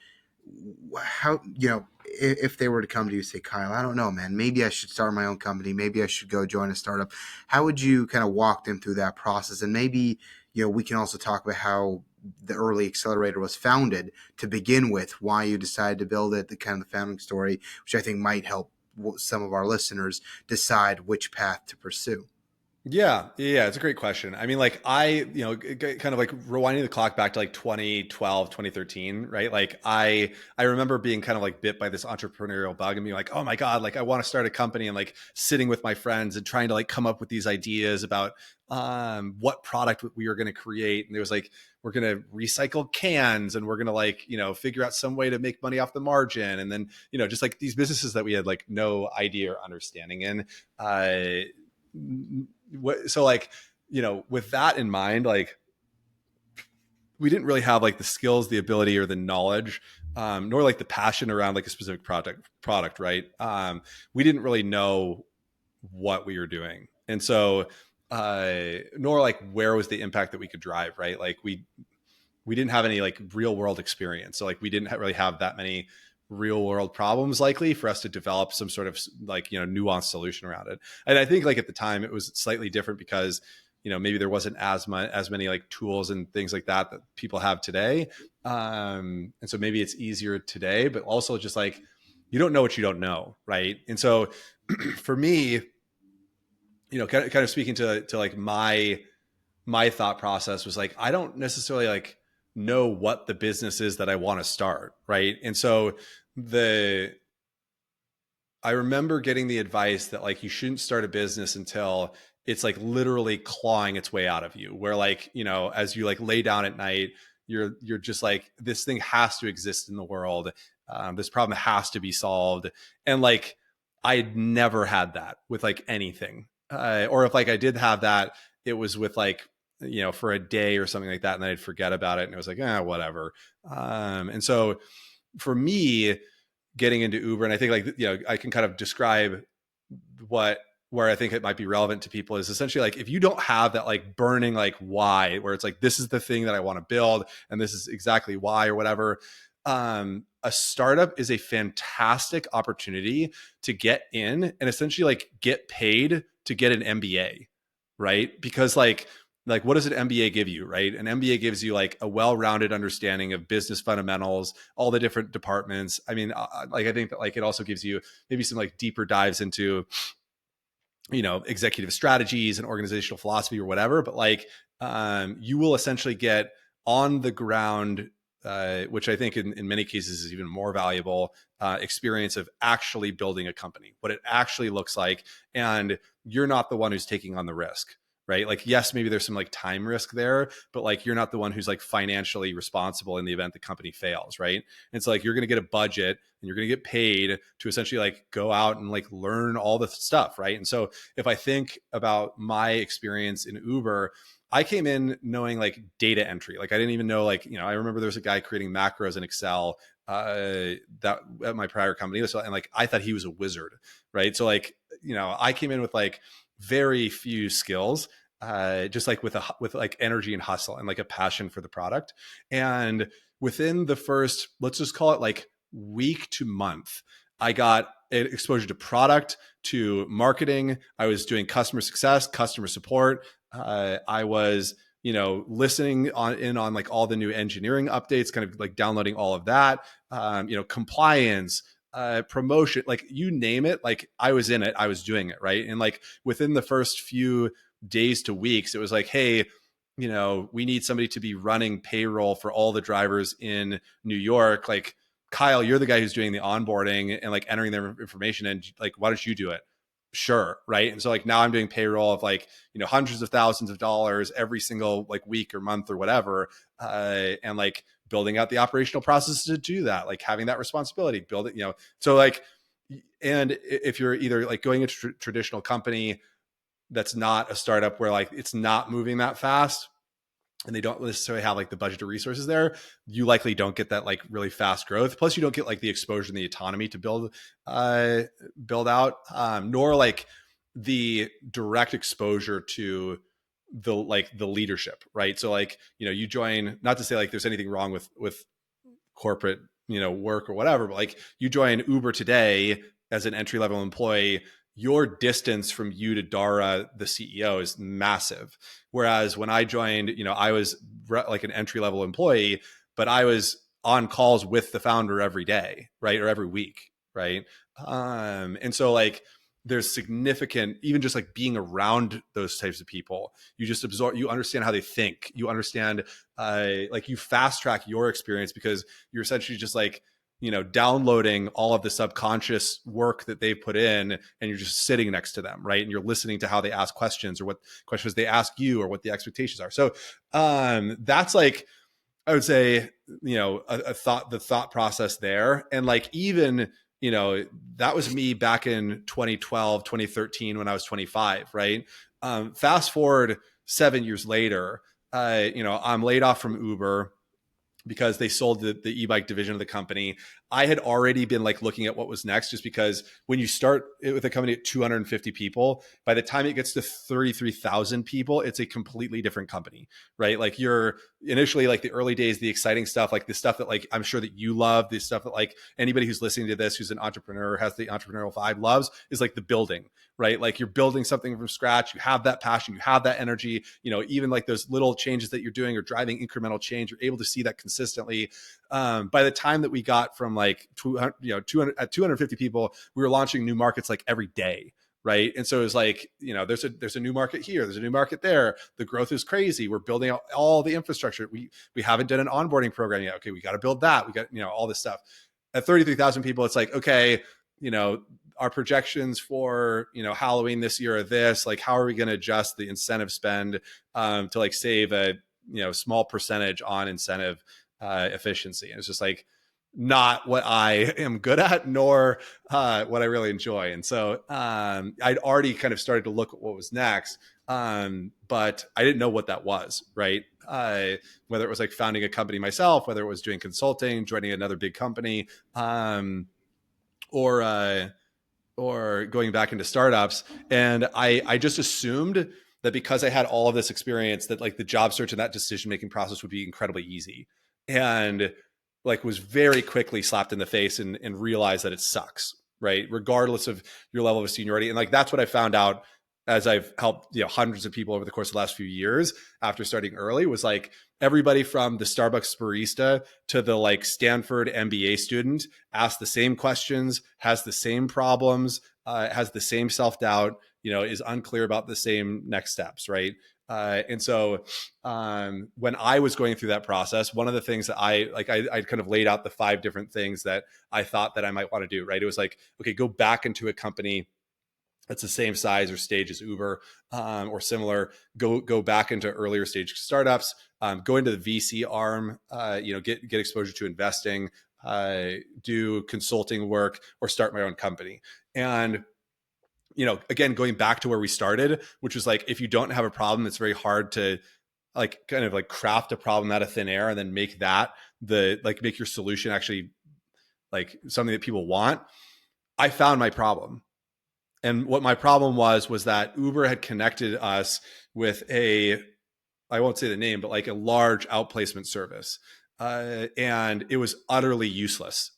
S1: how if they were to come to you and say, Kyle, I don't know, man, maybe I should start my own company, maybe I should go join a startup, how would you kind of walk them through that process? And maybe we can also talk about how the early accelerator was founded to begin with, why you decided to build it, the kind of the founding story, which I think might help some of our listeners decide which path to pursue.
S2: Yeah, it's a great question. I mean, like kind of like rewinding the clock back to like 2012, 2013, right? Like I remember being kind of like bit by this entrepreneurial bug and being like, oh my God, like I want to start a company, and like sitting with my friends and trying to like come up with these ideas about what product we were going to create. And there was like, we're going to recycle cans, and we're going to like, figure out some way to make money off the margin. And then, just like these businesses that we had like no idea or understanding in. so like, with that in mind, like we didn't really have like the skills, the ability, or the knowledge, nor like the passion around like a specific product, right? We didn't really know what we were doing, and so nor like where was the impact that we could drive, right? Like we didn't have any like real world experience, so like we didn't really have that many real world problems likely for us to develop some sort of like nuanced solution around it. And I think like at the time it was slightly different because maybe there wasn't as many like tools and things like that people have today, and so maybe it's easier today, but also just like you don't know what you don't know, right? And so for me, kind of speaking to like my thought process was like I don't necessarily like know what the business is that I want to start, right? And so the I remember getting the advice that like you shouldn't start a business until it's like literally clawing its way out of you, where like as you like lay down at night, you're just like, this thing has to exist in the world, this problem has to be solved. And like I'd never had that with like anything, or if like I did have that, it was with like for a day or something like that, and then I'd forget about it and it was like whatever. And so for me, getting into Uber, and I think like I can kind of describe what where I think it might be relevant to people is essentially like if you don't have that like burning like why, where it's like this is the thing that I want to build and this is exactly why or whatever, a startup is a fantastic opportunity to get in and essentially like get paid to get an MBA, right? Because like what does an MBA give you, right? An MBA gives you like a well-rounded understanding of business fundamentals, all the different departments. I mean, like I think that like it also gives you maybe some like deeper dives into executive strategies and organizational philosophy or whatever, but like you will essentially get on the ground, which I think in many cases is even more valuable, experience of actually building a company, what it actually looks like. And you're not the one who's taking on the risk, right? Like, yes, maybe there's some like time risk there, but like you're not the one who's like financially responsible in the event the company fails, right? And so like you're going to get a budget and you're going to get paid to essentially like go out and like learn all the stuff, right? And so if I think about my experience in Uber, I came in knowing like data entry. Like I didn't even know like, I remember there was a guy creating macros in Excel that at my prior company. So, and like I thought he was a wizard, right? So like, I came in with like very few skills, just like with like energy and hustle and like a passion for the product. And within the first, let's just call it like week to month, I got exposure to product, to marketing. I was doing customer success, customer support. I was, listening on like all the new engineering updates, kind of like downloading all of that, compliance, promotion, like you name it, like I was in it, I was doing it, right? And like within the first few days to weeks, it was like, hey, we need somebody to be running payroll for all the drivers in New York. Like, Kyle, you're the guy who's doing the onboarding and like entering their information, and like, why don't you do it? Sure, right? And so like now I'm doing payroll of like hundreds of thousands of dollars every single like week or month or whatever, and like building out the operational processes to do that, like having that responsibility, build it, so like, and if you're either like going into traditional company that's not a startup where like it's not moving that fast and they don't necessarily have like the budget or resources there, you likely don't get that like really fast growth. Plus you don't get like the exposure and the autonomy to build out, nor like the direct exposure to the leadership, right? So like, you join, not to say like there's anything wrong with corporate, work or whatever, but like you join Uber today as an entry level employee, your distance from you to Dara, the CEO, is massive. Whereas when I joined, I was like an entry level employee, but I was on calls with the founder every day, right? Or every week, right? And so like there's significant, even just like being around those types of people, you just absorb, you understand how they think, you understand, like you fast track your experience because you're essentially just like, downloading all of the subconscious work that they put in, and you're just sitting next to them, right? And you're listening to how they ask questions or what questions they ask you or what the expectations are. So that's like, I would say, the thought process there. And like, even, that was me back in 2012, 2013, when I was 25, right? Fast forward 7 years later, I'm laid off from Uber because they sold the e-bike division of the company. I had already been like looking at what was next, just because when you start with a company at 250 people, by the time it gets to 33,000 people, it's a completely different company, right? Like you're initially like the early days, the exciting stuff, like the stuff that like I'm sure that you love, the stuff that like anybody who's listening to this, who's an entrepreneur, has the entrepreneurial vibe, loves, is like the building, right? Like you're building something from scratch. You have that passion, you have that energy, even like those little changes that you're doing or driving incremental change, you're able to see that consistently. By the time that we got from like 200 at 250 people, we were launching new markets like every day. Right. And so it was like, there's a new market here, there's a new market there. The growth is crazy. We're building out all the infrastructure. We haven't done an onboarding program yet. Okay, we got to build that. We got, all this stuff. At 33,000 people, it's like, okay, our projections for Halloween this year are this. Like, how are we going to adjust the incentive spend to like save a small percentage on incentive efficiency? And it's just like not what I am good at, nor what I really enjoy. And so I'd already kind of started to look at what was next, but I didn't know what that was, right? Whether it was like founding a company myself, whether it was doing consulting, joining another big company, or going back into startups. And I just assumed that because I had all of this experience, that like the job search and that decision making process would be incredibly easy. And like was very quickly slapped in the face and realized that it sucks, right? Regardless of your level of seniority. And like that's what I found out as I've helped hundreds of people over the course of the last few years after starting early, was like everybody from the Starbucks barista to the like Stanford MBA student asks the same questions, has the same problems, has the same self-doubt, is unclear about the same next steps, right? And so when I was going through that process, one of the things that I kind of laid out the 5 different things that I thought that I might want to do, right? It was like, okay, go back into a company that's the same size or stage as Uber, or similar. Go back into earlier stage startups. Go into the VC arm. Get exposure to investing. Do consulting work, or start my own company. And again, going back to where we started, which was like, if you don't have a problem, it's very hard to like kind of like craft a problem out of thin air and then make that make your solution actually like something that people want. I found my problem. And what my problem was that Uber had connected us with I won't say the name, but like a large outplacement service. And it was utterly useless.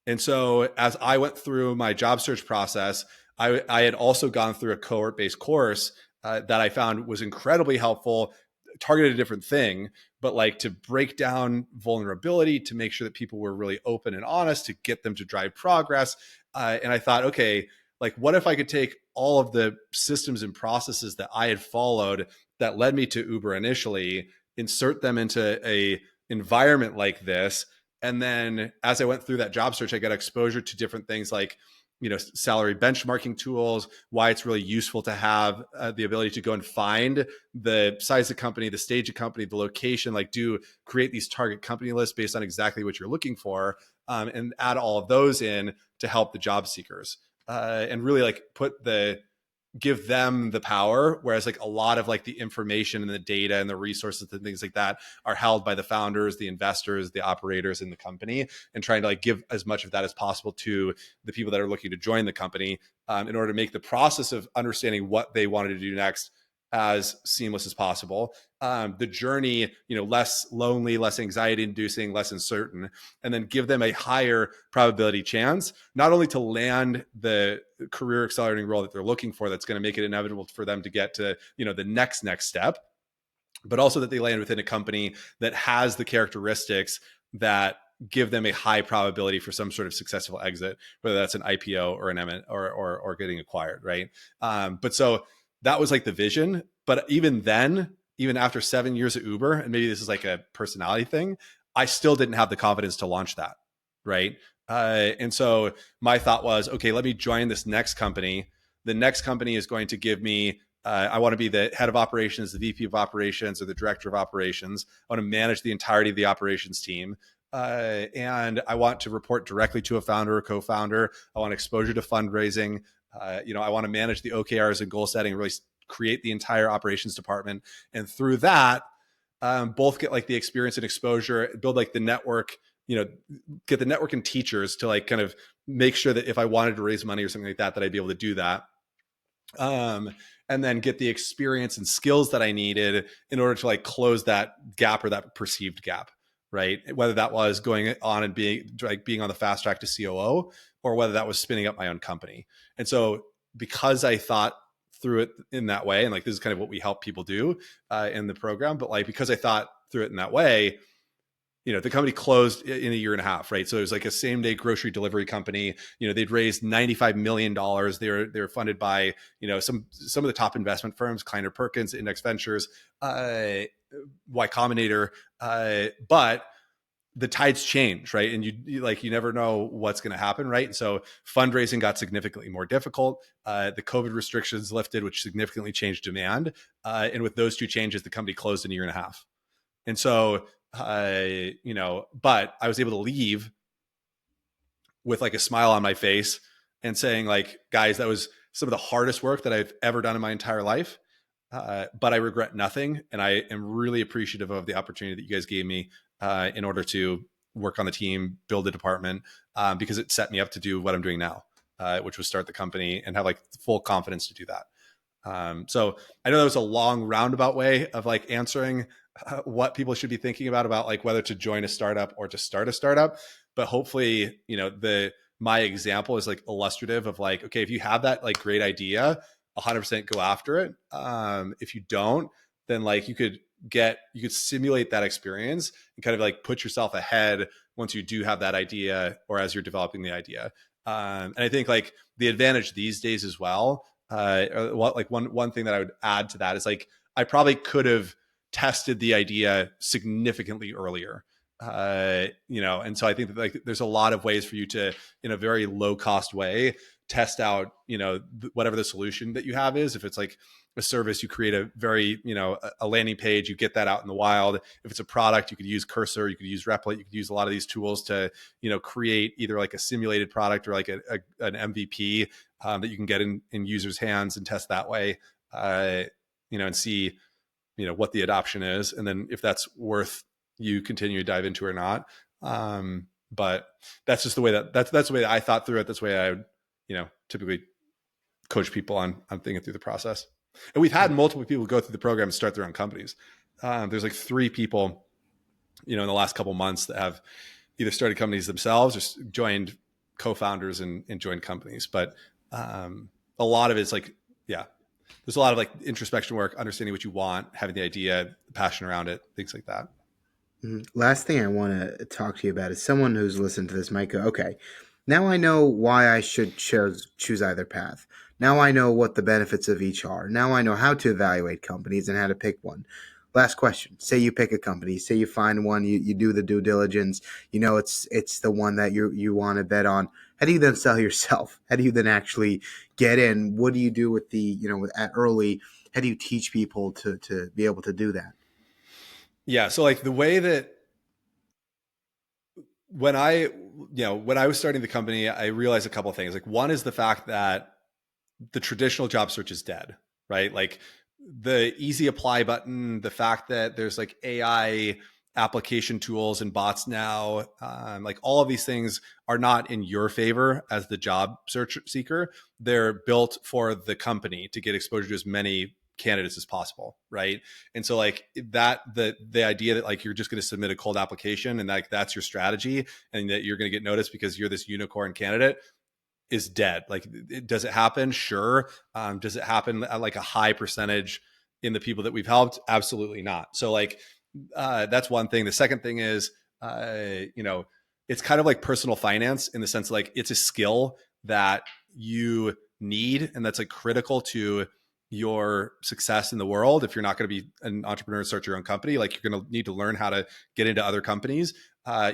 S2: And so as I went through my job search process, I had also gone through a cohort-based course that I found was incredibly helpful, targeted a different thing, but like to break down vulnerability, to make sure that people were really open and honest, to get them to drive progress. And I thought, okay, like what if I could take all of the systems and processes that I had followed that led me to Uber initially, insert them into a environment like this. And then as I went through that job search, I got exposure to different things like, salary benchmarking tools, why it's really useful to have the ability to go and find the size of company, the stage of company, the location, like create these target company lists based on exactly what you're looking for, and add all of those in to help the job seekers, and really like give them the power, whereas like a lot of like the information and the data and the resources and things like that are held by the founders, the investors, the operators in the company, and trying to like give as much of that as possible to the people that are looking to join the company, in order to make the process of understanding what they wanted to do next as seamless as possible. The journey, less lonely, less anxiety inducing, less uncertain, and then give them a higher probability chance, not only to land the career accelerating role that they're looking for, that's going to make it inevitable for them to get to, the next step, but also that they land within a company that has the characteristics that give them a high probability for some sort of successful exit, whether that's an IPO or an M or getting acquired, right? But so that was like the vision. But even then, even after 7 years at Uber, and maybe this is like a personality thing, I still didn't have the confidence to launch that, right? And so my thought was, okay, let me join this next company. The next company is going to give me, I want to be the head of operations, the VP of operations, or the director of operations. I want to manage the entirety of the operations team. And I want to report directly to a founder or co-founder. I want exposure to fundraising. I want to manage the OKRs and goal setting, really create the entire operations department. And through that, both get like the experience and exposure, build like the network, get the network and teachers to like kind of make sure that if I wanted to raise money or something like that, that I'd be able to do that. And then get the experience and skills that I needed in order to like close that gap or that perceived gap, right? Whether that was going on and being on the fast track to COO, or whether that was spinning up my own company. And so because I thought through it in that way, and like this is kind of what we help people do in the program, but like because I thought through it in that way, the company closed in a year and a half, right? So it was like a same day grocery delivery company. They'd raised $95 million. They were funded by, some of the top investment firms, Kleiner Perkins, Index Ventures, Y Combinator. But the tides change, right? And you never know what's going to happen, right? And so fundraising got significantly more difficult. The COVID restrictions lifted, which significantly changed demand. And with those two changes, the company closed in a year and a half. And so, but I was able to leave with like a smile on my face and saying like, guys, that was some of the hardest work that I've ever done in my entire life. But I regret nothing. And I am really appreciative of the opportunity that you guys gave me in order to work on the team, build the department, because it set me up to do what I'm doing now, which was start the company and have like full confidence to do that. So I know that was a long roundabout way of like answering what people should be thinking about like whether to join a startup or to start a startup. But hopefully, my example is like illustrative of like, okay, if you have that like great idea, 100% go after it. If you don't, then like you could simulate that experience and kind of like put yourself ahead once you do have that idea or as you're developing the idea. And I think like the advantage these days as well, one thing that I would add to that is like I probably could have tested the idea significantly earlier. And so I think that like there's a lot of ways for you to, in a very low cost way, test out, whatever the solution that you have is. If it's like a service, you create a very, a landing page, you get that out in the wild. If it's a product, you could use Cursor, you could use Replit, you could use a lot of these tools to, create either like a simulated product or like an MVP that you can get in users' hands and test that way, and see, what the adoption is. And then if that's worth you continue to dive into or not. But that's just the way that's the way that I thought through it. That's the way I would, typically coach people on thinking through the process. And we've had multiple people go through the program and start their own companies. There's like 3 people, in the last couple of months that have either started companies themselves or joined co-founders and joined companies. But a lot of it's like, there's a lot of like introspection work, understanding what you want, having the idea, passion around it, things like that.
S1: Last thing I want to talk to you about is someone who's listened to this might go, okay, now I know why I should choose either path. Now I know what the benefits of each are. Now I know how to evaluate companies and how to pick one. Last question. Say you pick a company. Say you find one, you do the due diligence. It's the one that you want to bet on. How do you then sell yourself? How do you then actually get in? What do you do with at early? How do you teach people to be able to do that?
S2: Yeah. So like the way that when I was starting the company, I realized a couple of things. Like one is the fact that the traditional job search is dead, right? Like the easy apply button, the fact that there's like AI application tools and bots now, like all of these things are not in your favor as the job search seeker. They're built for the company to get exposure to as many candidates as possible, right? And so like that, the idea that like you're just going to submit a cold application and like that's your strategy and that you're going to get noticed because you're this unicorn candidate is dead. Like, does it happen? Sure. Does it happen at like a high percentage in the people that we've helped? Absolutely not. So like, that's one thing. The second thing is, it's kind of like personal finance in the sense like it's a skill that you need and that's like critical to your success in the world. If you're not going to be an entrepreneur and start your own company, like you're going to need to learn how to get into other companies.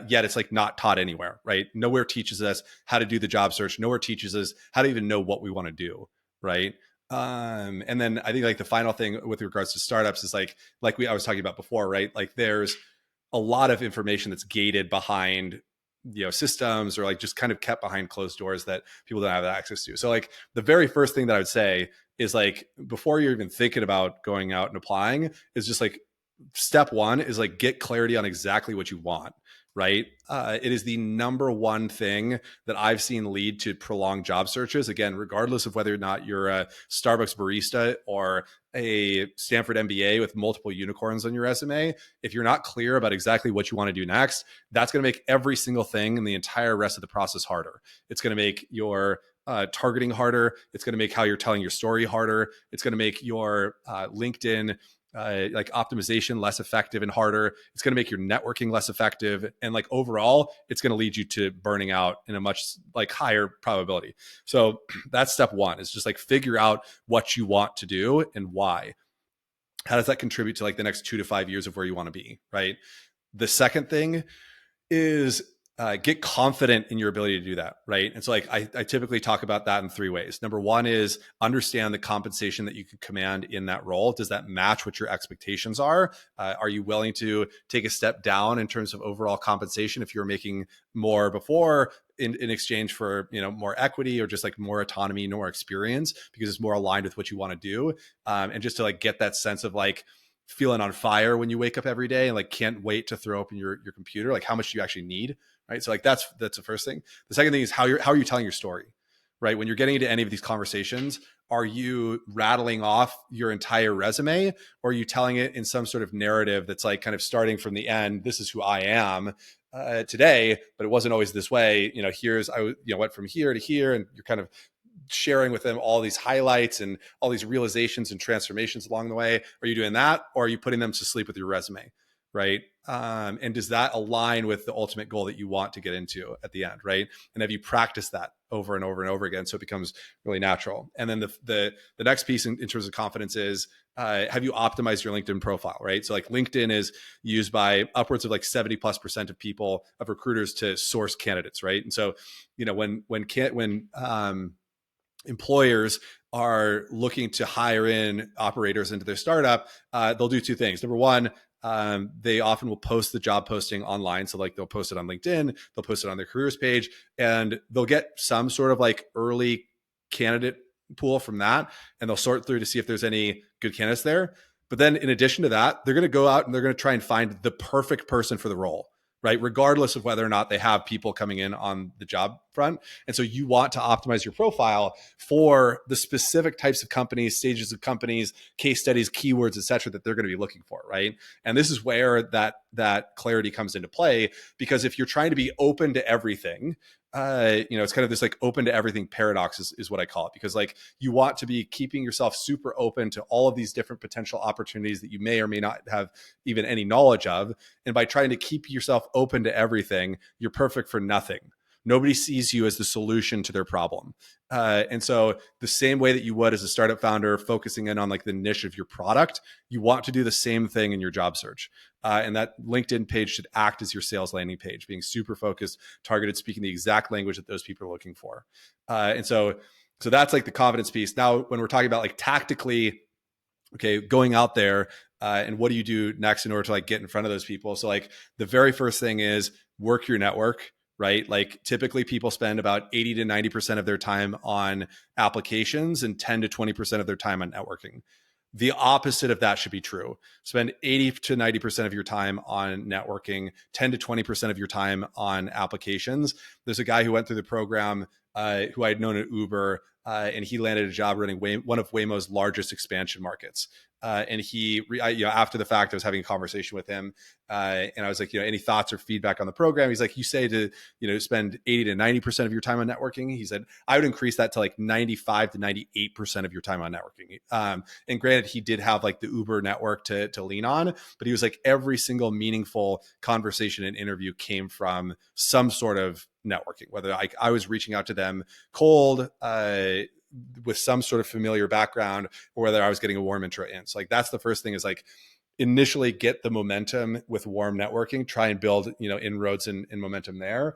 S2: Yet it's like not taught anywhere, right? Nowhere teaches us how to do the job search. Nowhere teaches us how to even know what we want to do, right? And then I think like the final thing with regards to startups is like I was talking about before, right? Like there's a lot of information that's gated behind systems or like just kind of kept behind closed doors that people don't have access to. So like the very first thing that I would say is like, before you're even thinking about going out and applying, is just like, step one is like, get clarity on exactly what you want, right? It is the number one thing that I've seen lead to prolonged job searches. Again, regardless of whether or not you're a Starbucks barista or a Stanford MBA with multiple unicorns on your resume, if you're not clear about exactly what you want to do next, that's going to make every single thing and the entire rest of the process harder. It's going to make your targeting harder. It's going to make how you're telling your story harder. It's going to make your LinkedIn like optimization less effective and harder. It's going to make your networking less effective, and like overall, it's going to lead you to burning out in a much like higher probability. So that's step one, is just like figure out what you want to do and why. How does that contribute to like the next 2 to 5 years of where you want to be, right? The second thing is get confident in your ability to do that, right? And so like I typically talk about that in 3 ways. Number one is understand the compensation that you can command in that role. Does that match what your expectations are? Are you willing to take a step down in terms of overall compensation if you're making more before, in exchange for more equity or just like more autonomy, more experience, because it's more aligned with what you want to do, and just to like get that sense of like feeling on fire when you wake up every day and like can't wait to throw open your computer. Like, how much do you actually need, right? So like that's the first thing. The second thing is how are you telling your story, right? When you're getting into any of these conversations, are you rattling off your entire resume, or are you telling it in some sort of narrative that's like kind of starting from the end? This is who I am today, but it wasn't always this way. Here's I went from here to here, and you're kind of sharing with them all these highlights and all these realizations and transformations along the way. Are you doing that, or are you putting them to sleep with your resume, right? And does that align with the ultimate goal that you want to get into at the end, right? And have you practiced that over and over and over again so it becomes really natural? And then the next piece in terms of confidence is, have you optimized your LinkedIn profile, right? So like LinkedIn is used by upwards of like 70+% of people, of recruiters, to source candidates, right? And so when employers are looking to hire in operators into their startup, they'll do 2 things. Number one, they often will post the job posting online. So like they'll post it on LinkedIn, they'll post it on their careers page, and they'll get some sort of like early candidate pool from that. And they'll sort through to see if there's any good candidates there. But then in addition to that, they're going to go out and they're going to try and find the perfect person for the role, right? Regardless of whether or not they have people coming in on the job front. And so you want to optimize your profile for the specific types of companies, stages of companies, case studies, keywords, et cetera, that they're going to be looking for, right? And this is where that clarity comes into play, because if you're trying to be open to everything, it's kind of this like open to everything paradox is what I call it, because like you want to be keeping yourself super open to all of these different potential opportunities that you may or may not have even any knowledge of. And by trying to keep yourself open to everything, you're perfect for nothing. Nobody sees you as the solution to their problem. And so the same way that you would as a startup founder, focusing in on like the niche of your product, you want to do the same thing in your job search. And that LinkedIn page should act as your sales landing page, being super focused, targeted, speaking the exact language that those people are looking for. And so that's like the confidence piece. Now, when we're talking about like tactically, okay, going out there, and what do you do next in order to like get in front of those people? So like the very first thing is work your network, right? Like typically people spend about 80 to 90% of their time on applications and 10 to 20% of their time on networking. The opposite of that should be true. Spend 80 to 90% of your time on networking, 10 to 20% of your time on applications. There's a guy who went through the program who I had known at Uber, and he landed a job running one of Waymo's largest expansion markets. And after the fact, I was having a conversation with him, and I was like, any thoughts or feedback on the program? He's like, you say to, spend 80 to 90% of your time on networking. He said, I would increase that to like 95 to 98% of your time on networking. And granted, he did have like the Uber network to lean on, but he was like, every single meaningful conversation and interview came from some sort of networking, whether I was reaching out to them cold, with some sort of familiar background, or whether I was getting a warm intro in. So like, that's the first thing, is like initially get the momentum with warm networking, try and build, inroads and momentum there.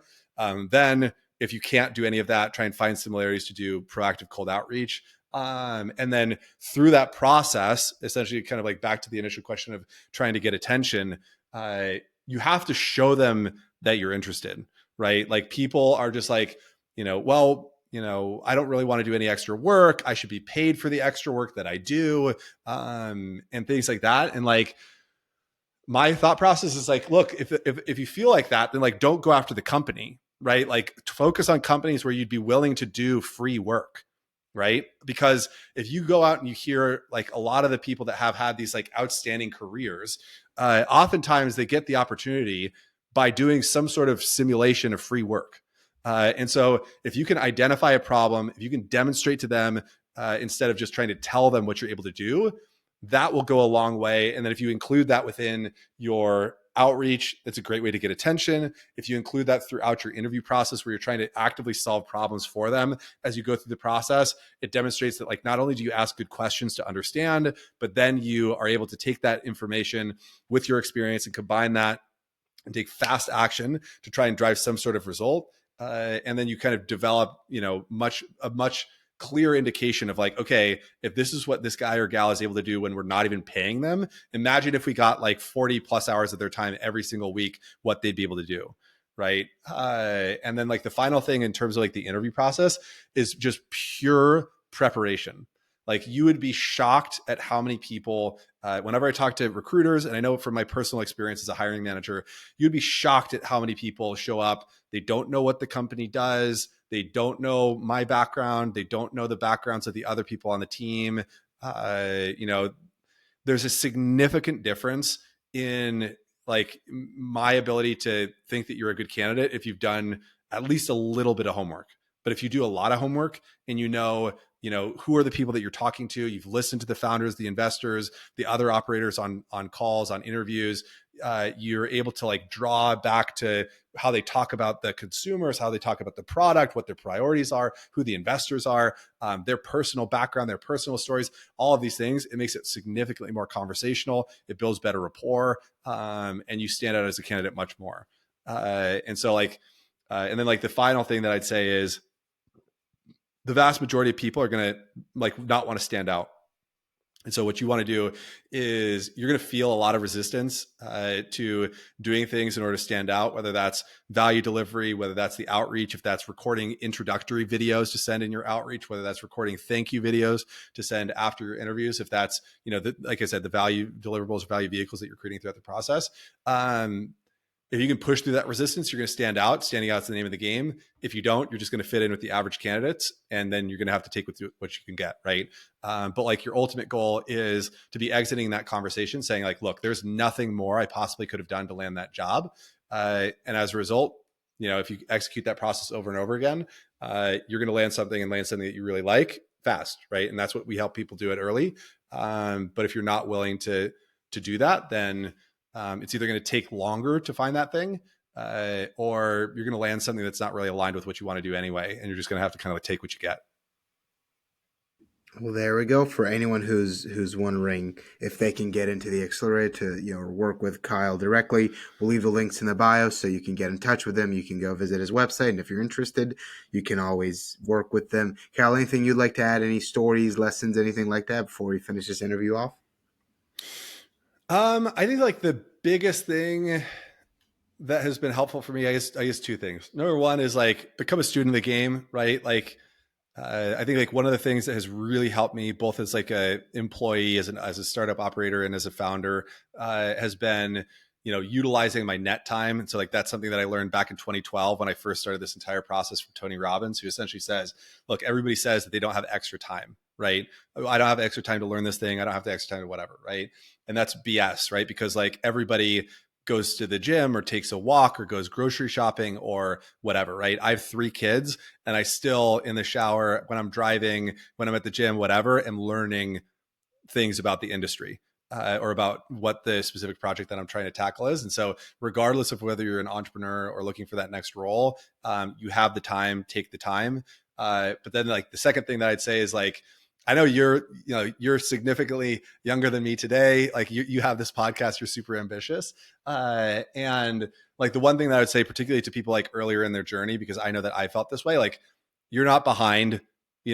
S2: Then if you can't do any of that, try and find similarities to do proactive cold outreach. And then through that process, essentially kind of like back to the initial question of trying to get attention, you have to show them that you're interested, right? Like people are just like, well, I don't really want to do any extra work. I should be paid for the extra work that I do, and things like that. And like, my thought process is like, look, if you feel like that, then like, don't go after the company, right? Like, focus on companies where you'd be willing to do free work, right? Because if you go out and you hear like a lot of the people that have had these like outstanding careers, oftentimes they get the opportunity by doing some sort of simulation of free work. And so if you can identify a problem, if you can demonstrate to them, instead of just trying to tell them what you're able to do, that will go a long way. And then if you include that within your outreach, that's a great way to get attention. If you include that throughout your interview process where you're trying to actively solve problems for them as you go through the process, it demonstrates that like, not only do you ask good questions to understand, but then you are able to take that information with your experience and combine that and take fast action to try and drive some sort of result. And then you kind of develop, a much clear indication of like, okay, if this is what this guy or gal is able to do when we're not even paying them, imagine if we got like 40 plus hours of their time every single week, what they'd be able to do. Right. And then like the final thing in terms of like the interview process is just pure preparation. Like, you would be shocked at how many people, whenever I talk to recruiters, and I know from my personal experience as a hiring manager, you'd be shocked at how many people show up. They don't know what the company does. They don't know my background. They don't know the backgrounds of the other people on the team. There's a significant difference in like my ability to think that you're a good candidate if you've done at least a little bit of homework. But if you do a lot of homework and who are the people that you're talking to, you've listened to the founders, the investors, the other operators on calls, on interviews, you're able to like draw back to how they talk about the consumers, how they talk about the product, what their priorities are, who the investors are, their personal background, their personal stories, all of these things. It makes it significantly more conversational. It builds better rapport, and you stand out as a candidate much more. And then like the final thing that I'd say is, the vast majority of people are going to like not want to stand out. And so what you want to do is you're going to feel a lot of resistance to doing things in order to stand out, whether that's value delivery, whether that's the outreach, if that's recording introductory videos to send in your outreach, whether that's recording thank you videos to send after your interviews, if that's, like I said, the value deliverables, value vehicles that you're creating throughout the process. If you can push through that resistance, you're going to stand out. Standing out is the name of the game. If you don't, you're just going to fit in with the average candidates, and then you're going to have to take what you can get, right? But like, your ultimate goal is to be exiting that conversation saying like, look, there's nothing more I possibly could have done to land that job. And as a result, if you execute that process over and over again, you're going to land something that you really like fast, right? And that's what we help people do it early. But if you're not willing to do that, then it's either going to take longer to find that thing, or you're going to land something that's not really aligned with what you want to do anyway, and you're just going to have to kind of like take what you get.
S1: Well, there we go. For anyone who's wondering if they can get into the accelerator to work with Kyle directly, we'll leave the links in the bio so you can get in touch with him. You can go visit his website, and if you're interested, you can always work with them. Kyle, anything you'd like to add? Any stories, lessons, anything like that before we finish this interview off?
S2: I think like the biggest thing that has been helpful for me, I guess two things. Number one is like, become a student of the game, right? Like, I think like one of the things that has really helped me both as like a employee, as a startup operator, and as a founder, has been, utilizing my net time. And so like, that's something that I learned back in 2012 when I first started this entire process from Tony Robbins, who essentially says, look, everybody says that they don't have extra time, right? I don't have extra time to learn this thing. I don't have the extra time to whatever, right? And that's BS, right? Because like, everybody goes to the gym or takes a walk or goes grocery shopping or whatever, right? I have 3 kids, and I still, in the shower, when I'm driving, when I'm at the gym, whatever, am learning things about the industry, or about what the specific project that I'm trying to tackle is. And so regardless of whether you're an entrepreneur or looking for that next role, you have the time, take the time. But then like the second thing that I'd say is like, I know you're significantly younger than me today. Like you have this podcast, you're super ambitious. And like the one thing that I would say, particularly to people like earlier in their journey, because I know that I felt this way, like, you're not behind,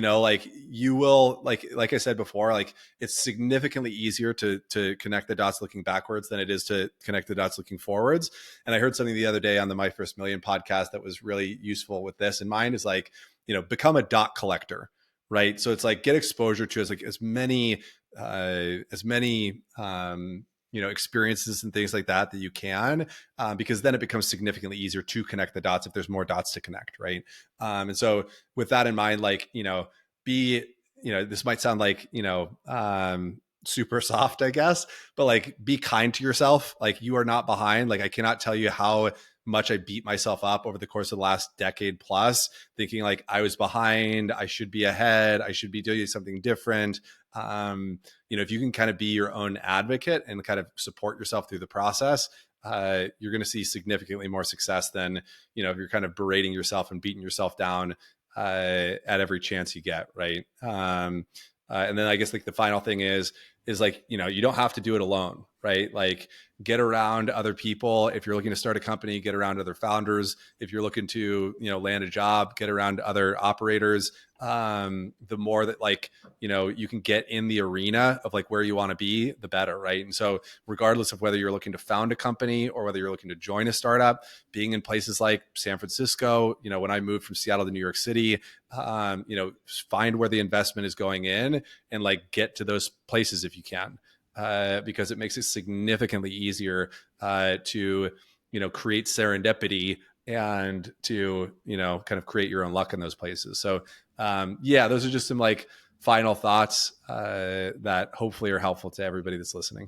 S2: like you will, like I said before, like it's significantly easier to connect the dots looking backwards than it is to connect the dots looking forwards. And I heard something the other day on the My First Million podcast that was really useful with this in mind, is like, become a dot collector, right? So it's like get exposure to as many experiences and things like that you can, because then it becomes significantly easier to connect the dots if there's more dots to connect, right? And so with that in mind, like, be, this might sound like, super soft, I guess, but like be kind to yourself. Like you are not behind. Like I cannot tell you how much I beat myself up over the course of the last decade plus, thinking like I was behind, I should be ahead, I should be doing something different. If you can kind of be your own advocate and kind of support yourself through the process, you're going to see significantly more success than, if you're kind of berating yourself and beating yourself down at every chance you get, right? And then I guess like the final thing is like, you don't have to do it alone, right? Like get around other people. If you're looking to start a company, get around other founders. If you're looking to, land a job, get around other operators. The more that like, you can get in the arena of like where you want to be, the better, right? And so regardless of whether you're looking to found a company or whether you're looking to join a startup, being in places like San Francisco, when I moved from Seattle to New York City, find where the investment is going in and like get to those places if you can, because it makes it significantly easier to, create serendipity and to, kind of create your own luck in those places. So yeah, those are just some like final thoughts that hopefully are helpful to everybody that's listening.